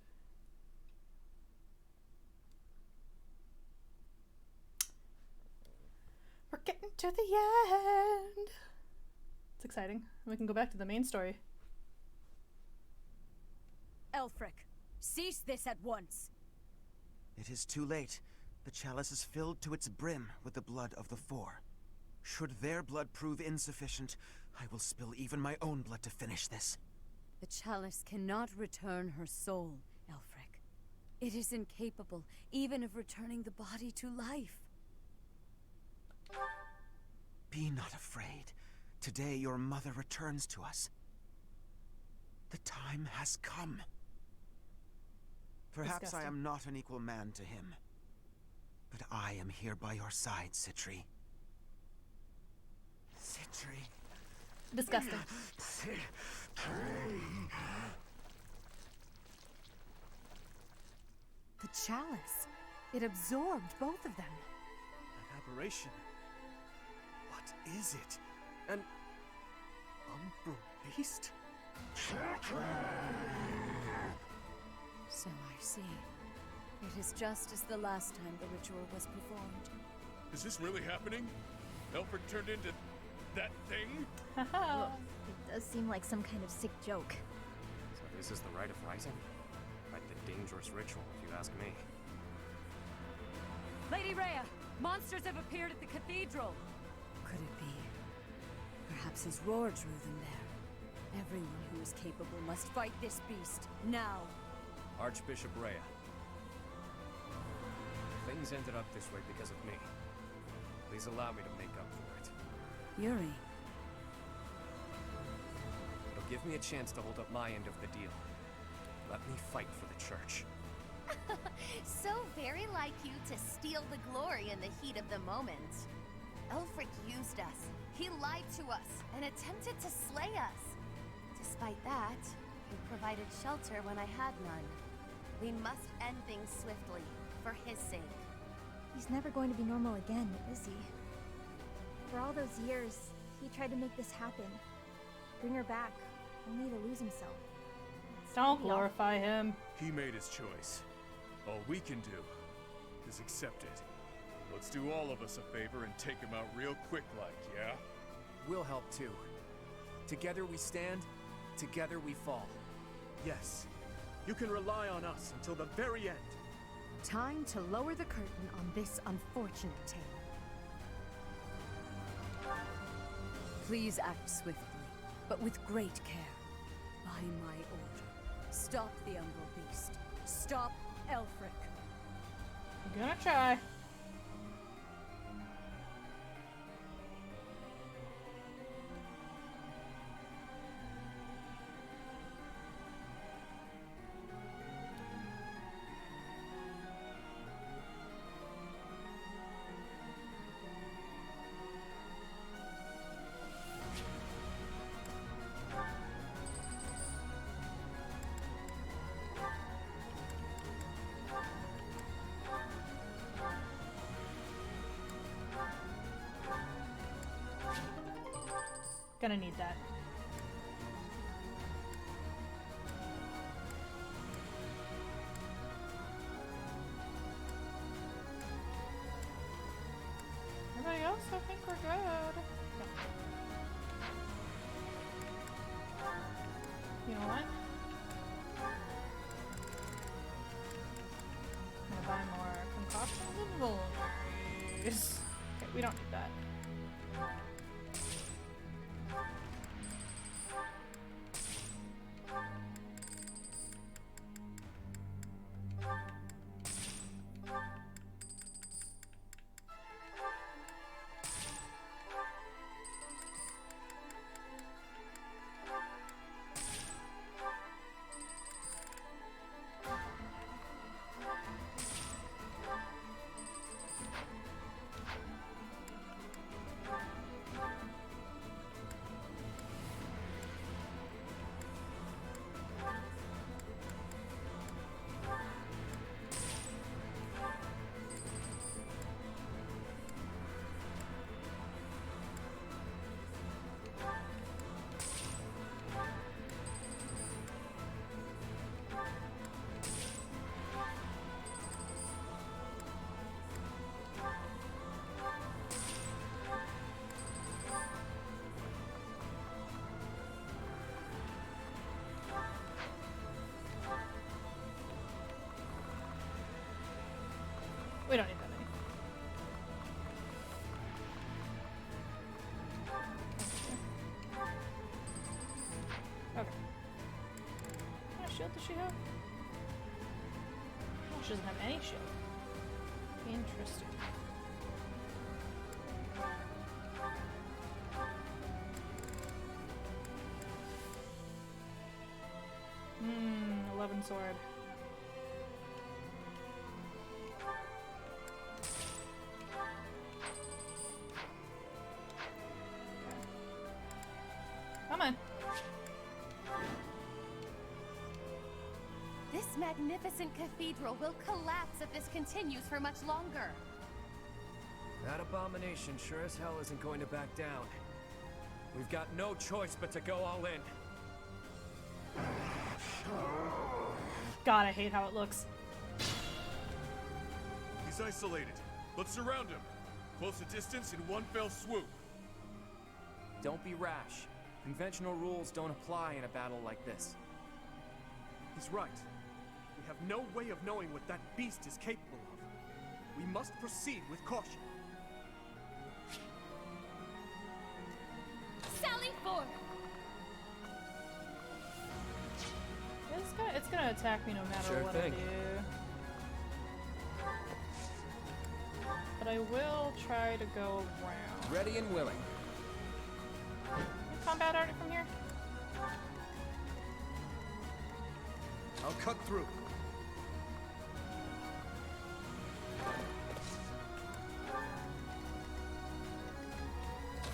We're getting to the end. It's exciting. We can go back to the main story. Elfric, cease this at once. It is too late. The chalice is filled to its brim with the blood of the Four. Should their blood prove insufficient, I will spill even my own blood to finish this. The chalice cannot return her soul, Elfric. It is incapable even of returning the body to life. Be not afraid. Today your mother returns to us. The time has come. Perhaps Disgusting. I am not an equal man to him, but I am here by your side, Citri. Citri. Disgusting. The chalice. It absorbed both of them. An aberration. What is it? An umbral beast? So I see. It is just as the last time the ritual was performed. Is this really happening? Elfric turned into that thing? Look, it does seem like some kind of sick joke. So this is the Rite of Rising? Quite the dangerous ritual, if you ask me. Lady Rhea, monsters have appeared at the cathedral. Could it be? Perhaps his roar drew them there. Everyone who is capable must fight this beast, now! Archbishop Rhea. Things ended up this way because of me. Please allow me to make up for it. Yuri. It'll give me a chance to hold up my end of the deal. Let me fight for the church. So very like you to steal the glory in the heat of the moment. Elfric used us. He lied to us and attempted to slay us. Despite that, he provided shelter when I had none. We must end things swiftly, for his sake. He's never going to be normal again, is he? For all those years, he tried to make this happen. Bring her back, only to lose himself. Don't glorify him. He made his choice. All we can do is accept it. Let's do all of us a favor and take him out real quick like, yeah? We'll help too. Together we stand, together we fall. Yes. You can rely on us until the very end. Time to lower the curtain on this unfortunate tale. Please act swiftly, but with great care. By my order. Stop the Umbral Beast. Stop Elfric. I'm gonna try. Gonna need that. Everybody else, I think we're good. You know what? I'm gonna buy more concoctions and vulneraries. Okay, we don't need that. We don't need that many. Okay. What kind of shield does she have? Oh, she doesn't have any shield. Interesting. Hmm, 11 sword. Come on. This magnificent cathedral will collapse if this continues for much longer. That abomination sure as hell isn't going to back down. We've got no choice but to go all in. God, I hate how it looks. He's isolated. Let's surround him. Close the distance in one fell swoop. Don't be rash. Conventional rules don't apply in a battle like this. He's right. We have no way of knowing what that beast is capable of. We must proceed with caution. Sally forth! It's gonna attack me no matter Sure what thing. I do. But I will try to go around. Ready and willing. Can you combat art it from here? I'll cut through.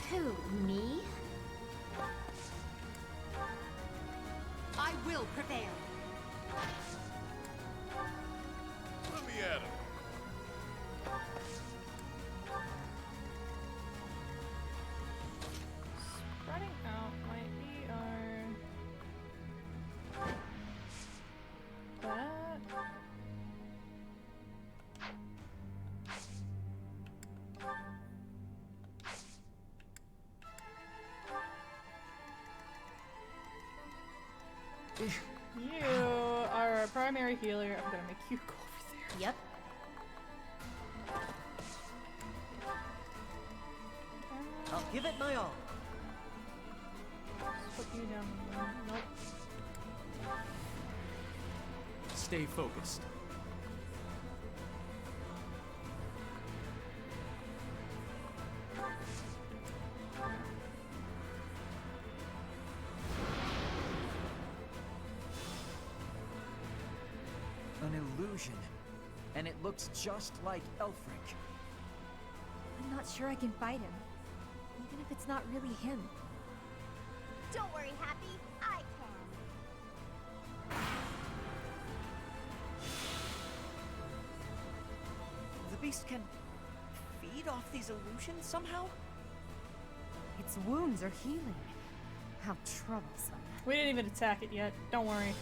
Who, me? I will prevail. Let me at him. Spreading out might be our... That... You are a primary healer. I'm gonna make you go over there. Yep. I'll give it my all. Put you down. Nope. Stay focused. An illusion. And it looks just like Elfric. I'm not sure I can fight him, even if it's not really him. Don't worry, Happy. I can. The beast can feed off these illusions somehow? Its wounds are healing. How troublesome. We didn't even attack it yet. Don't worry.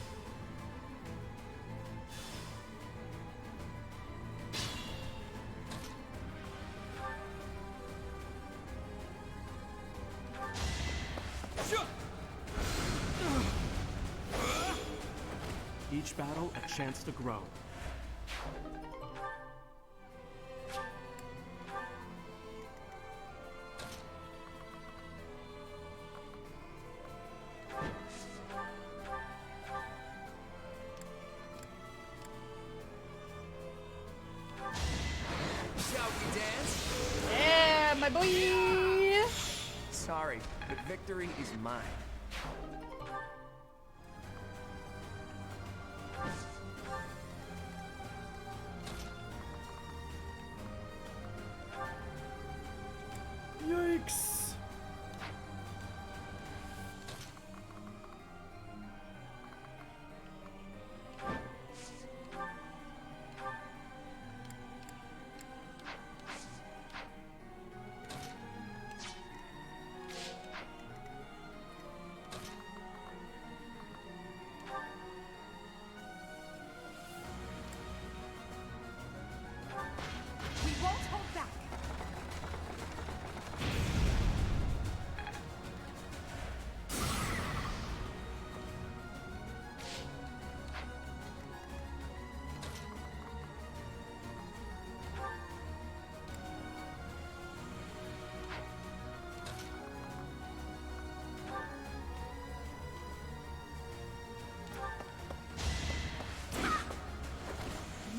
Each battle a chance to grow. Shall we dance? Yeah, my boy! Sorry, but victory is mine. Yikes. We won't hold back.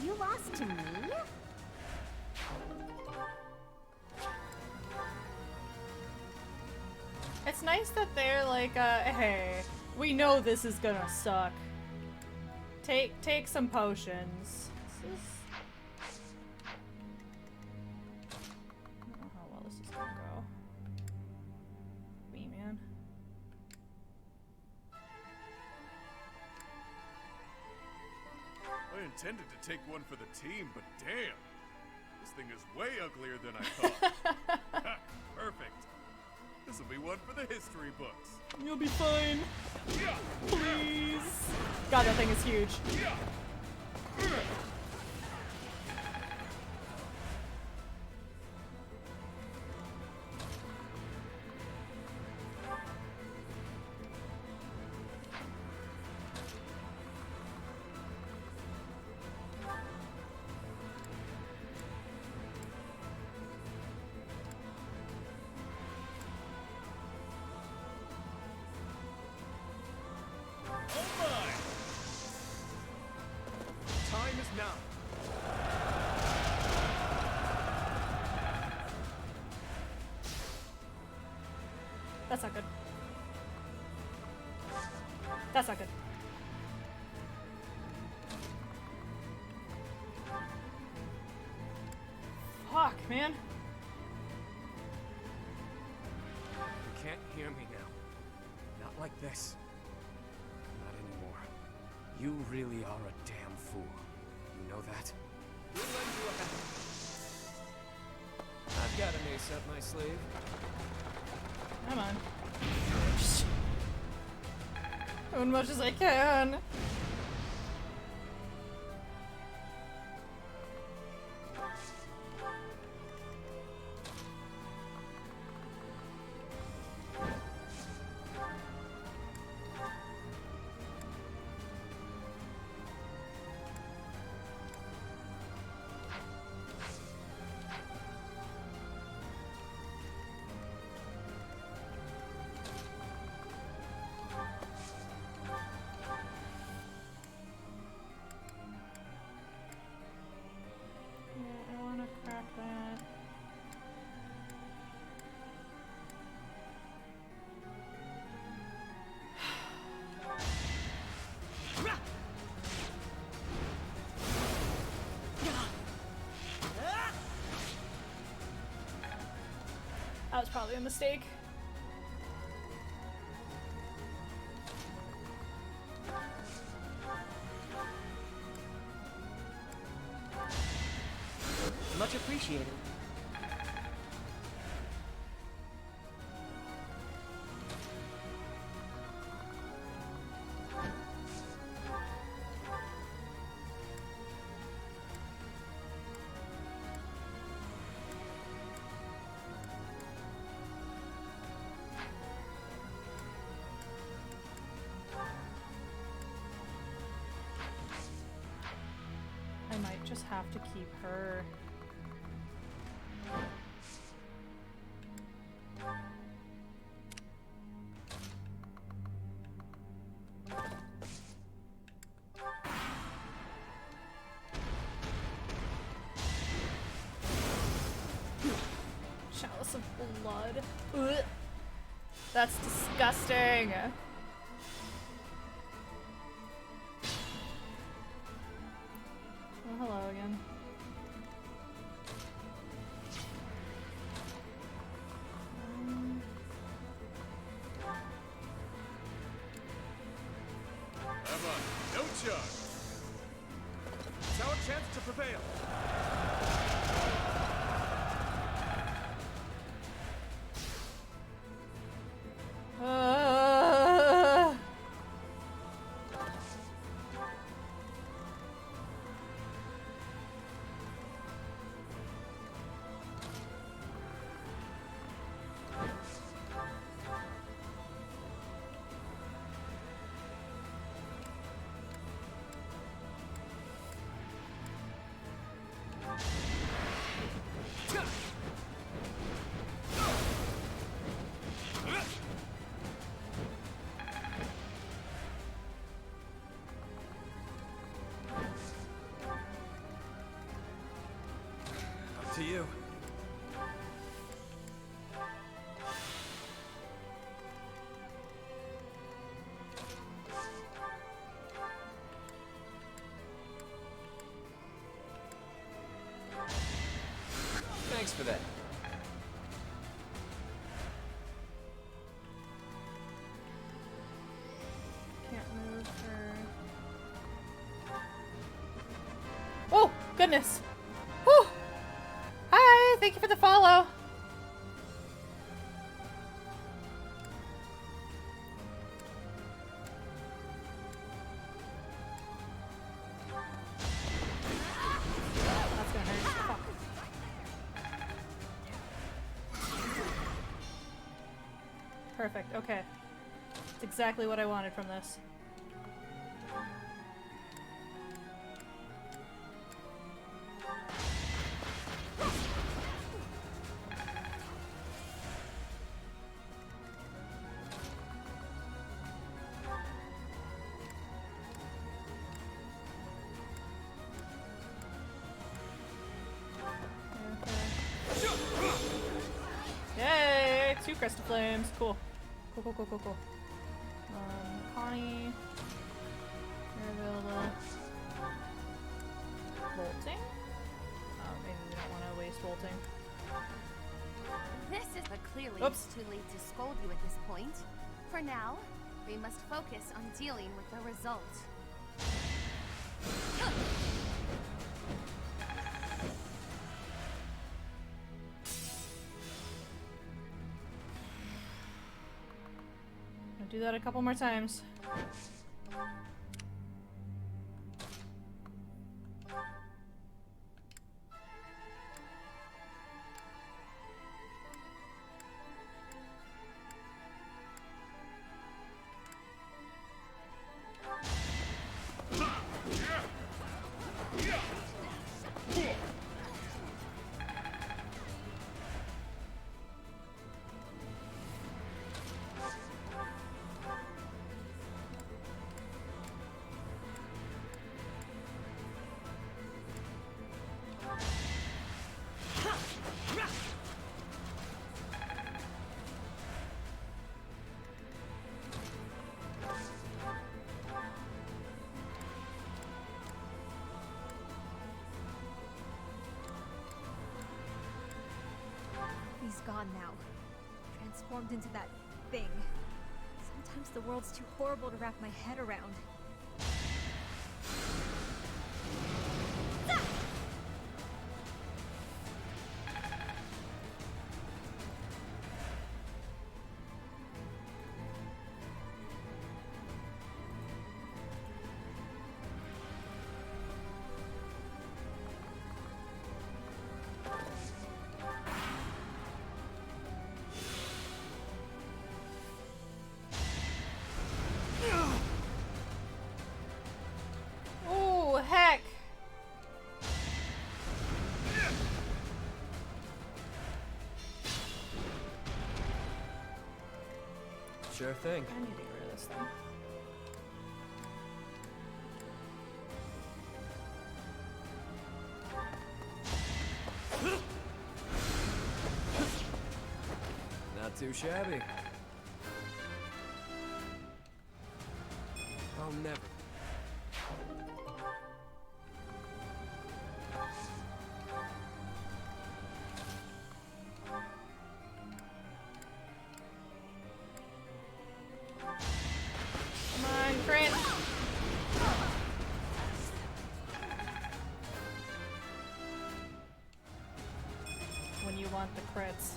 You lost to me? It's nice that they're like, hey, we know this is gonna suck. Take some potions. This is... I don't know how well this is gonna go. Me, man. I intended to take one for the team, but damn! This thing is way uglier than I thought. Ha, perfect. This'll be one for the history books. You'll be fine. Yeah. Please. God, that thing is huge. Yeah. Time is now. That's not good. That's not good. Fuck, man. You can't hear me now. Not like this. Not anymore. You really are a damn fool. You know that? We'll lend you a hand. I've got an ace up my sleeve. Come on. As much as I can. That was probably a mistake. Much appreciated. I might just have to keep her. Chalice of blood. Ugh. That's disgusting. Oh, hello again. Come on, no charge. It's our chance to prevail. Up to you. Thanks for that. Can't move her. Oh, goodness. Whew. Hi, thank you for the follow. Perfect, okay. It's exactly what I wanted from this. Yay! 2 crystal flames. Cool. Cool. Connie. You're available. Bolting? Oh, maybe we don't want to waste bolting. This is but clearly Oops. it's too late to scold you at this point. For now, we must focus on dealing with the result. I'll do that a couple more times. He's gone now. Transformed into that thing. Sometimes the world's too horrible to wrap my head around. Oh, heck! Sure thing. I need to get rid of this thing. Not too shabby. I'll never. Come on, crit! When you want the crits.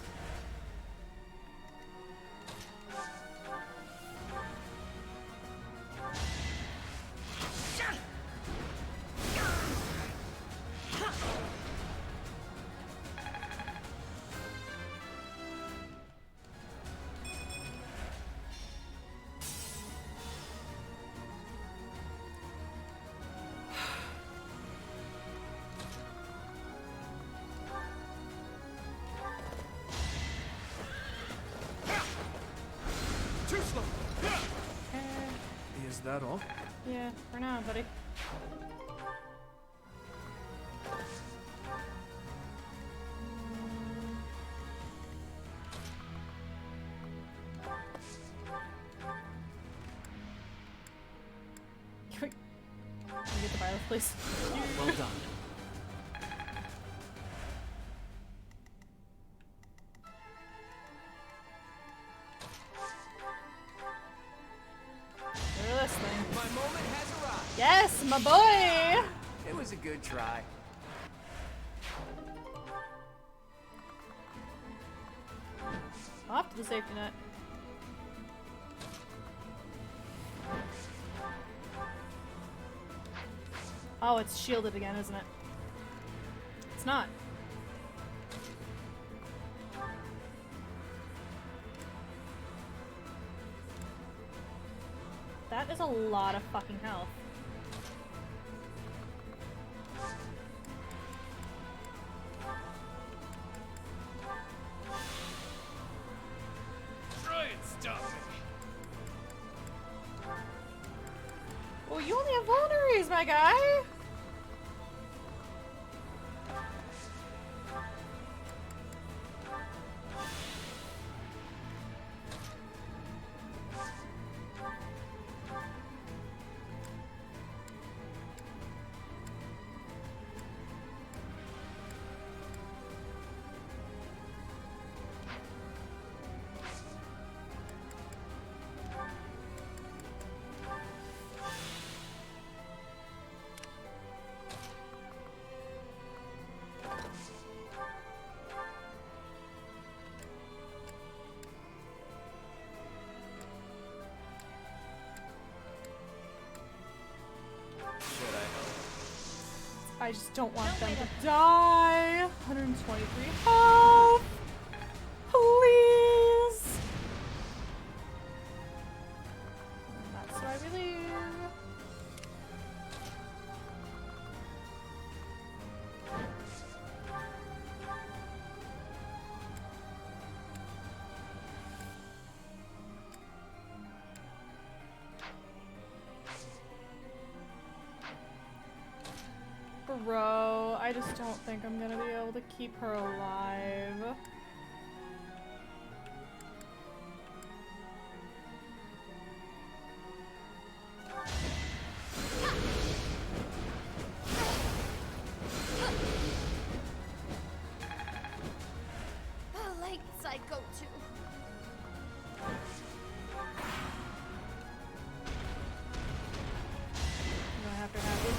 Too slow. Is that all? Yeah, for now, buddy. Can we get the Violet, please? Well done. Look at this thing. My moment has arrived. Yes, my boy! It was a good try. Off to the safety net. Oh, it's shielded again, isn't it? It's not. That is a lot of fucking health. Try and stop me. Well, you only have vulneraries, my guy! I just don't want them to die. 123 health. Please. And that's why we leave. Bro, I just don't think I'm gonna be able to keep her alive. Lengths I go to. Do I have to have it?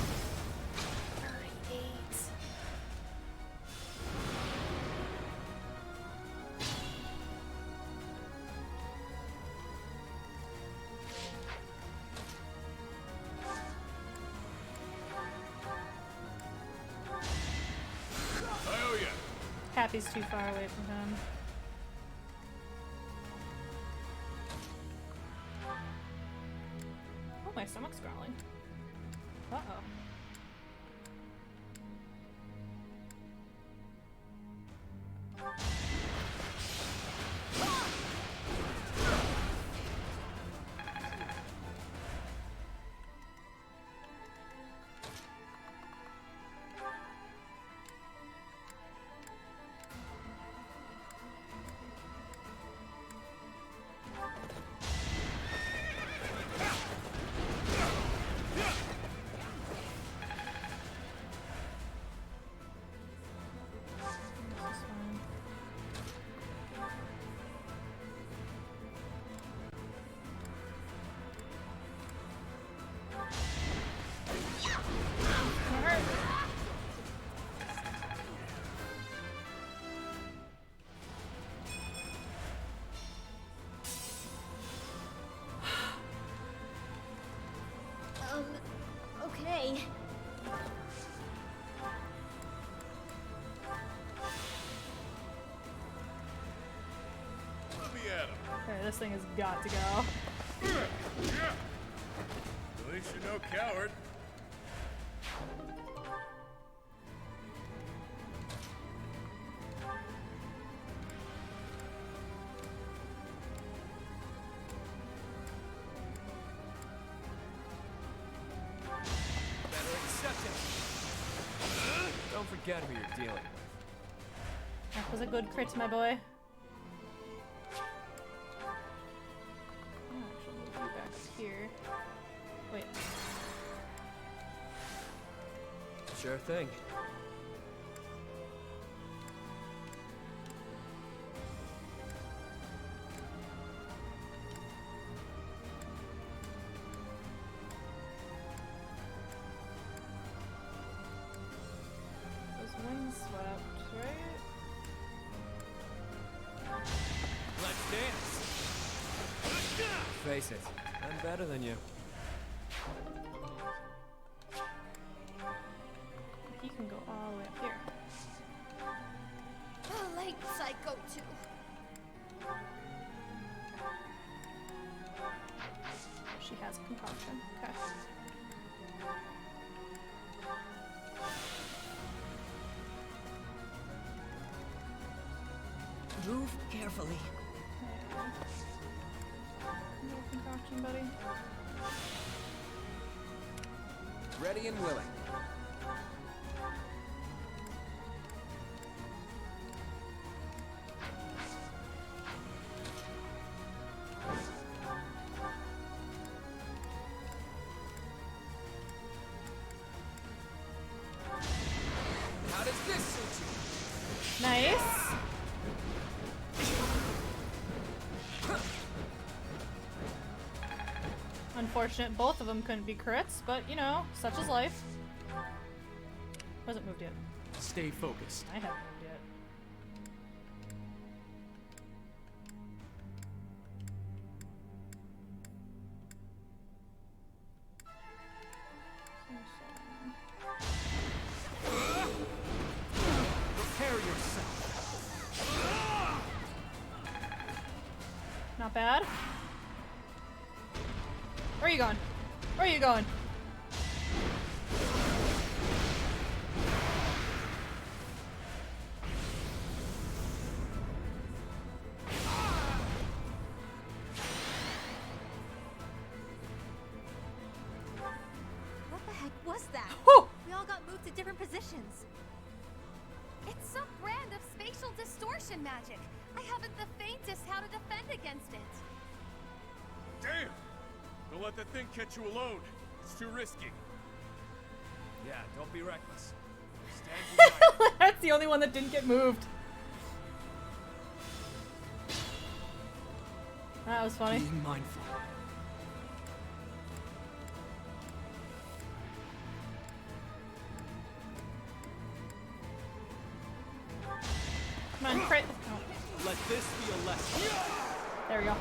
Happy's too far away from him. Oh, my stomach's growling. Uh-oh. Okay. Let me at him. Okay, this thing has got to go. At least you're no coward. Don't forget who you're dealing with. That was a good crit, my boy. I'll actually move you back here. Wait. Sure thing. Windswept, right? Let's dance! Face it, I'm better than you. He can go all the way up here. Lengths I go to. She has a concoction. Okay. Move carefully. No concoction, buddy. Ready and willing. How does this suit you? Nice. Unfortunate both of them couldn't be crits, but you know, such is life. Hasn't moved yet. Stay focused. I haven't moved yet. Prepare yourself. Not bad. Where are you going? Where are you going? What the heck was that? Whew! We all got moved to different positions. It's some brand of spatial distortion magic. I haven't the faintest how to defend against it. Damn! Don't let that thing catch you alone. It's too risky. Yeah, don't be reckless. Stand behind. That's the only one that didn't get moved. That was funny. Being mindful. Come on, crit. Oh, Let this be a lesson. there we go.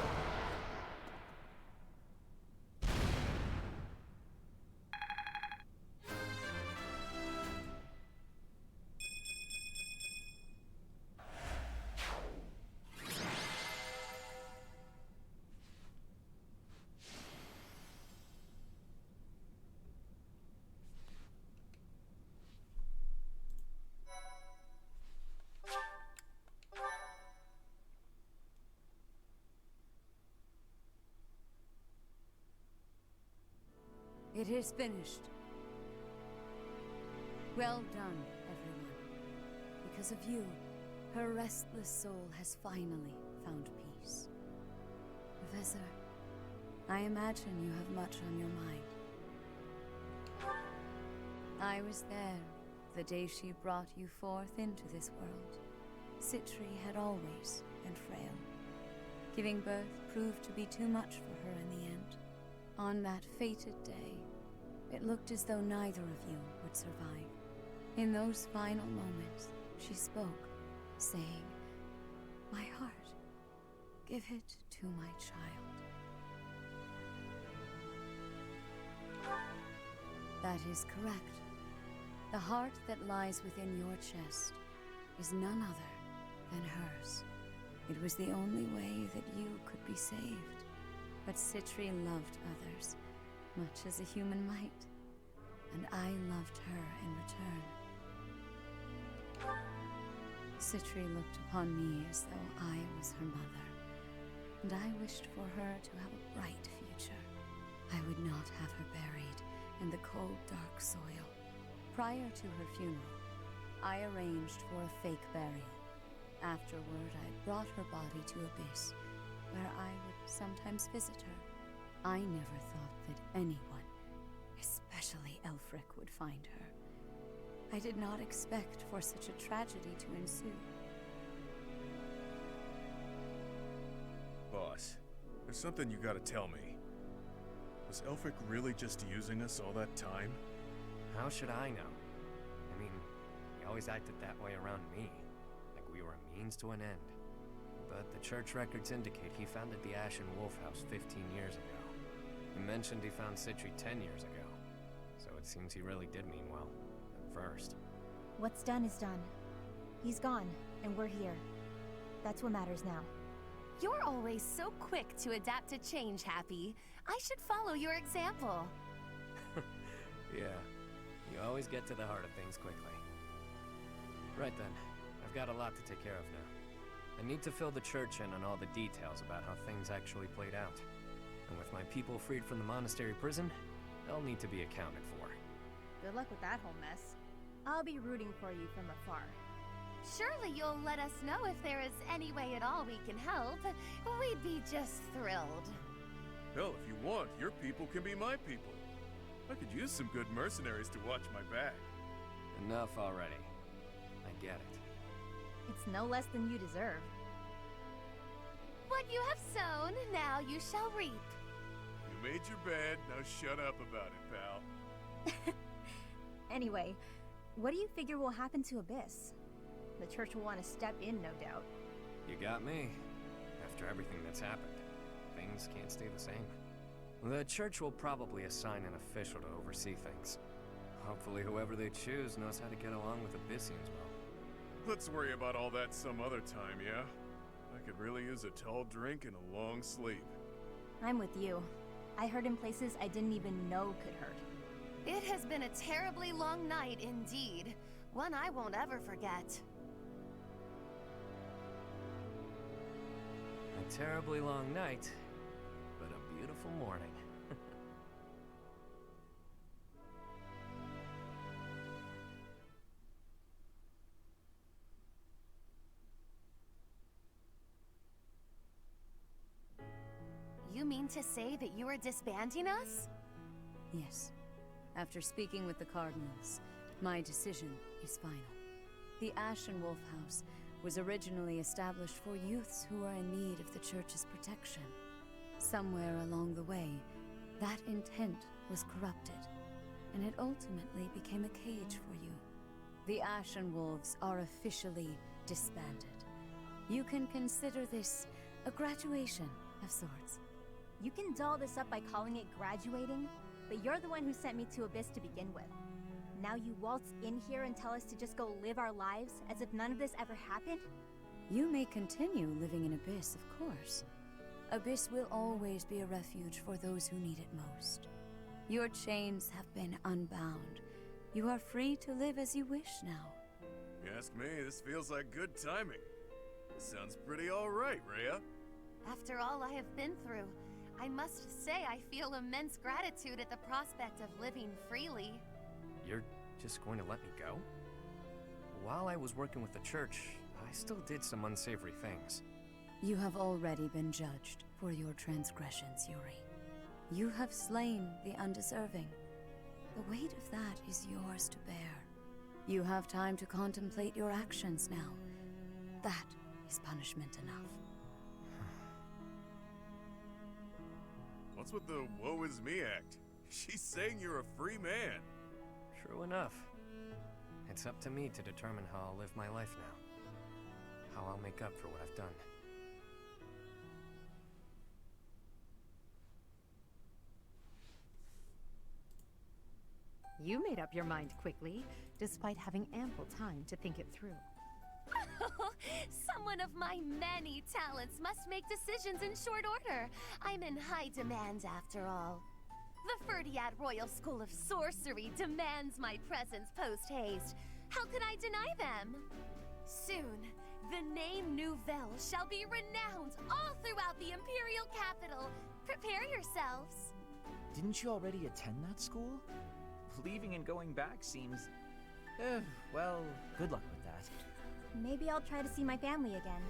It is finished. Well done, everyone. Because of you, her restless soul has finally found peace. Professor, I imagine you have much on your mind. I was there the day she brought you forth into this world. Citri had always been frail. Giving birth proved to be too much for her in the end. On that fated day, it looked as though neither of you would survive. In those final moments, she spoke, saying, "My heart, give it to my child." That is correct. The heart that lies within your chest is none other than hers. It was the only way that you could be saved. But Citri loved others, much as a human might, and I loved her in return. Citri looked upon me as though I was her mother, and I wished for her to have a bright future. I would not have her buried in the cold, dark soil. Prior to her funeral, I arranged for a fake burial. Afterward, I brought her body to Abyss, where I would sometimes visit her. I never thought that anyone, especially Elfric, would find her. I did not expect for such a tragedy to ensue. Boss, there's something you gotta tell me. Was Elfric really just using us all that time? How should I know? I mean, he always acted that way around me, like we were a means to an end. But the church records indicate he founded the Ashen Wolf House 15 years ago. He mentioned he found Citri 10 years ago, so it seems he really did mean well, at first. What's done is done. He's gone, and we're here. That's what matters now. You're always so quick to adapt to change, Happy. I should follow your example. Yeah, you always get to the heart of things quickly. Right then, I've got a lot to take care of now. I need to fill the church in on all the details about how things actually played out. And with my people freed from the monastery prison, they'll need to be accounted for. Good luck with that whole mess. I'll be rooting for you from afar. Surely you'll let us know if there is any way at all we can help. We'd be just thrilled. Hell, if you want, your people can be my people. I could use some good mercenaries to watch my back. Enough already. I get it. It's no less than you deserve. What you have sown, now you shall reap. You made your bed, now shut up about it, pal. Anyway, what do you figure will happen to Abyss? The church will want to step in, no doubt. You got me. After everything that's happened, things can't stay the same. The church will probably assign an official to oversee things. Hopefully whoever they choose knows how to get along with Abyssians well. Let's worry about all that some other time, yeah? I could really use a tall drink and a long sleep. I'm with you. I hurt in places I didn't even know could hurt. It has been a terribly long night indeed. One I won't ever forget. A terribly long night, but a beautiful morning. You mean to say that you are disbanding us? Yes. After speaking with the Cardinals, my decision is final. The Ashen Wolf House was originally established for youths who are in need of the Church's protection. Somewhere along the way, that intent was corrupted, and it ultimately became a cage for you. The Ashen Wolves are officially disbanded. You can consider this a graduation of sorts. You can doll this up by calling it graduating, but you're the one who sent me to Abyss to begin with. Now you waltz in here and tell us to just go live our lives as if none of this ever happened? You may continue living in Abyss, of course. Abyss will always be a refuge for those who need it most. Your chains have been unbound. You are free to live as you wish now. You ask me, this feels like good timing. This sounds pretty alright, Rhea. After all I have been through, I must say I feel immense gratitude at the prospect of living freely. You're just going to let me go? While I was working with the church, I still did some unsavory things. You have already been judged for your transgressions, Yuri. You have slain the undeserving. The weight of that is yours to bear. You have time to contemplate your actions now. That is punishment enough. What's with the woe is me act? She's saying you're a free man. True enough. It's up to me to determine how I'll live my life now. How I'll make up for what I've done. You made up your mind quickly, despite having ample time to think it through. Someone of my many talents must make decisions in short order. I'm in high demand after all. The Ferdiad Royal School of Sorcery demands my presence post-haste. How could I deny them? Soon, the name Nouvelle shall be renowned all throughout the Imperial capital. Prepare yourselves. Didn't you already attend that school? Leaving and going back seems... well, good luck with that. Maybe I'll try to see my family again.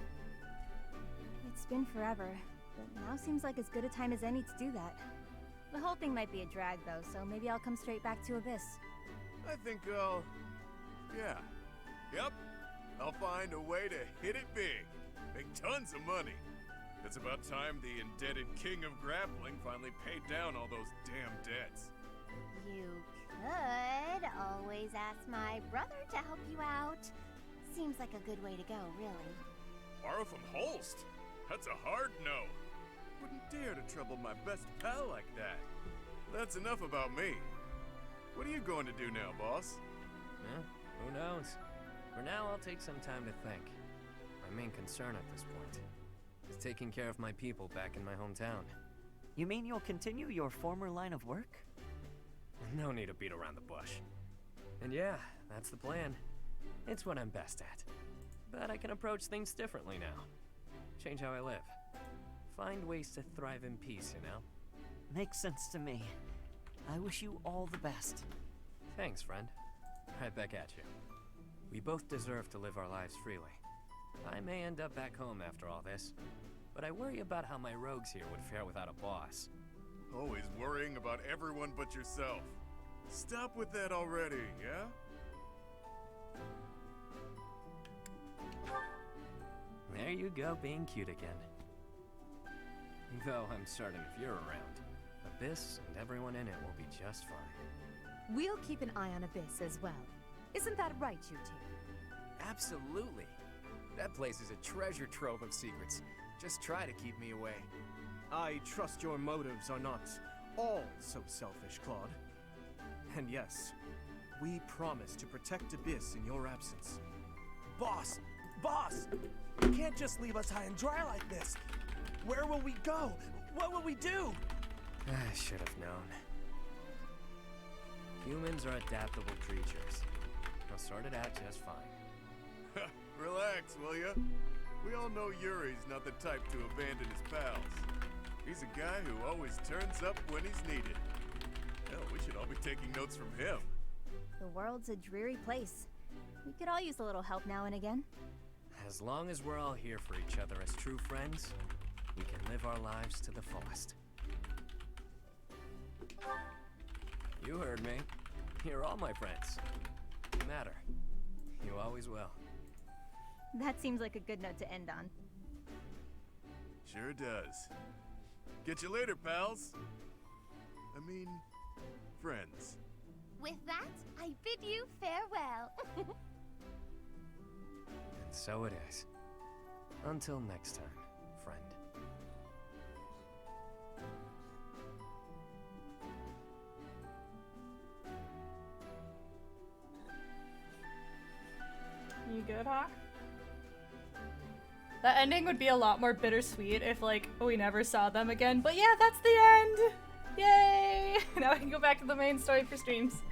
It's been forever, but now seems like as good a time as any to do that. The whole thing might be a drag though, so maybe I'll come straight back to Abyss. I think I'll... yeah. Yep. I'll find a way to hit it big. Make tons of money. It's about time the indebted king of grappling finally paid down all those damn debts. You could always ask my brother to help you out. Seems like a good way to go, really. Borrow from Holst? That's a hard no. Wouldn't dare to trouble my best pal like that. That's enough about me. What are you going to do now, boss? Who knows? For now, I'll take some time to think. My main concern at this point Just taking care of my people back in my hometown. You mean you'll continue your former line of work? No need to beat around the bush. And yeah, that's the plan. It's what I'm best at. But I can approach things differently now. Change how I live. Find ways to thrive in peace, you know? Makes sense to me. I wish you all the best. Thanks, friend. Right back at you. We both deserve to live our lives freely. I may end up back home after all this, but I worry about how my rogues here would fare without a boss. Always worrying about everyone but yourself. Stop with that already, yeah? There you go, being cute again. Though I'm certain if you're around, Abyss and everyone in it will be just fine. We'll keep an eye on Abyss as well. Isn't that right, you two? Absolutely. That place is a treasure trove of secrets. Just try to keep me away. I trust your motives are not all so selfish, Claude. And yes, we promise to protect Abyss in your absence. Boss! Boss! You can't just leave us high and dry like this! Where will we go? What will we do? I should have known. Humans are adaptable creatures. They'll sort it out just fine. Relax, will ya? We all know Yuri's not the type to abandon his pals. He's a guy who always turns up when he's needed. Hell, we should all be taking notes from him. The world's a dreary place. We could all use a little help now and again. As long as we're all here for each other as true friends, we can live our lives to the fullest. You heard me. You're all my friends. You matter. You always will. That seems like a good note to end on. Sure does. Get you later, pals. I mean, friends. With that, I bid you farewell. And so it is. Until next time, friend. You good, Hawk? That ending would be a lot more bittersweet if, like, we never saw them again. But yeah, that's the end! Yay! Now I can go back to the main story for streams.